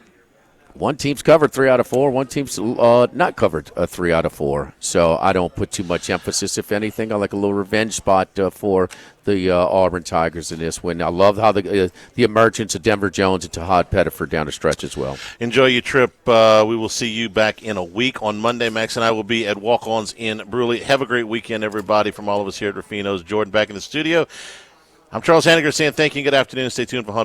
S6: one team's covered 3 out of 4. One team's not covered 3 out of 4. So I don't put too much emphasis. If anything, I like a little revenge spot for the Auburn Tigers in this win. I love how the emergence of Denver Jones and Tahad Pettiford down the stretch as well.
S5: Enjoy your trip. We will see you back in a week on Monday. Max and I will be at Walk-Ons in Bruley. Have a great weekend, everybody, from all of us here at Rufino's. Jordan back in the studio. I'm Charles Hanniger saying thank you and good afternoon. Stay tuned for Hunt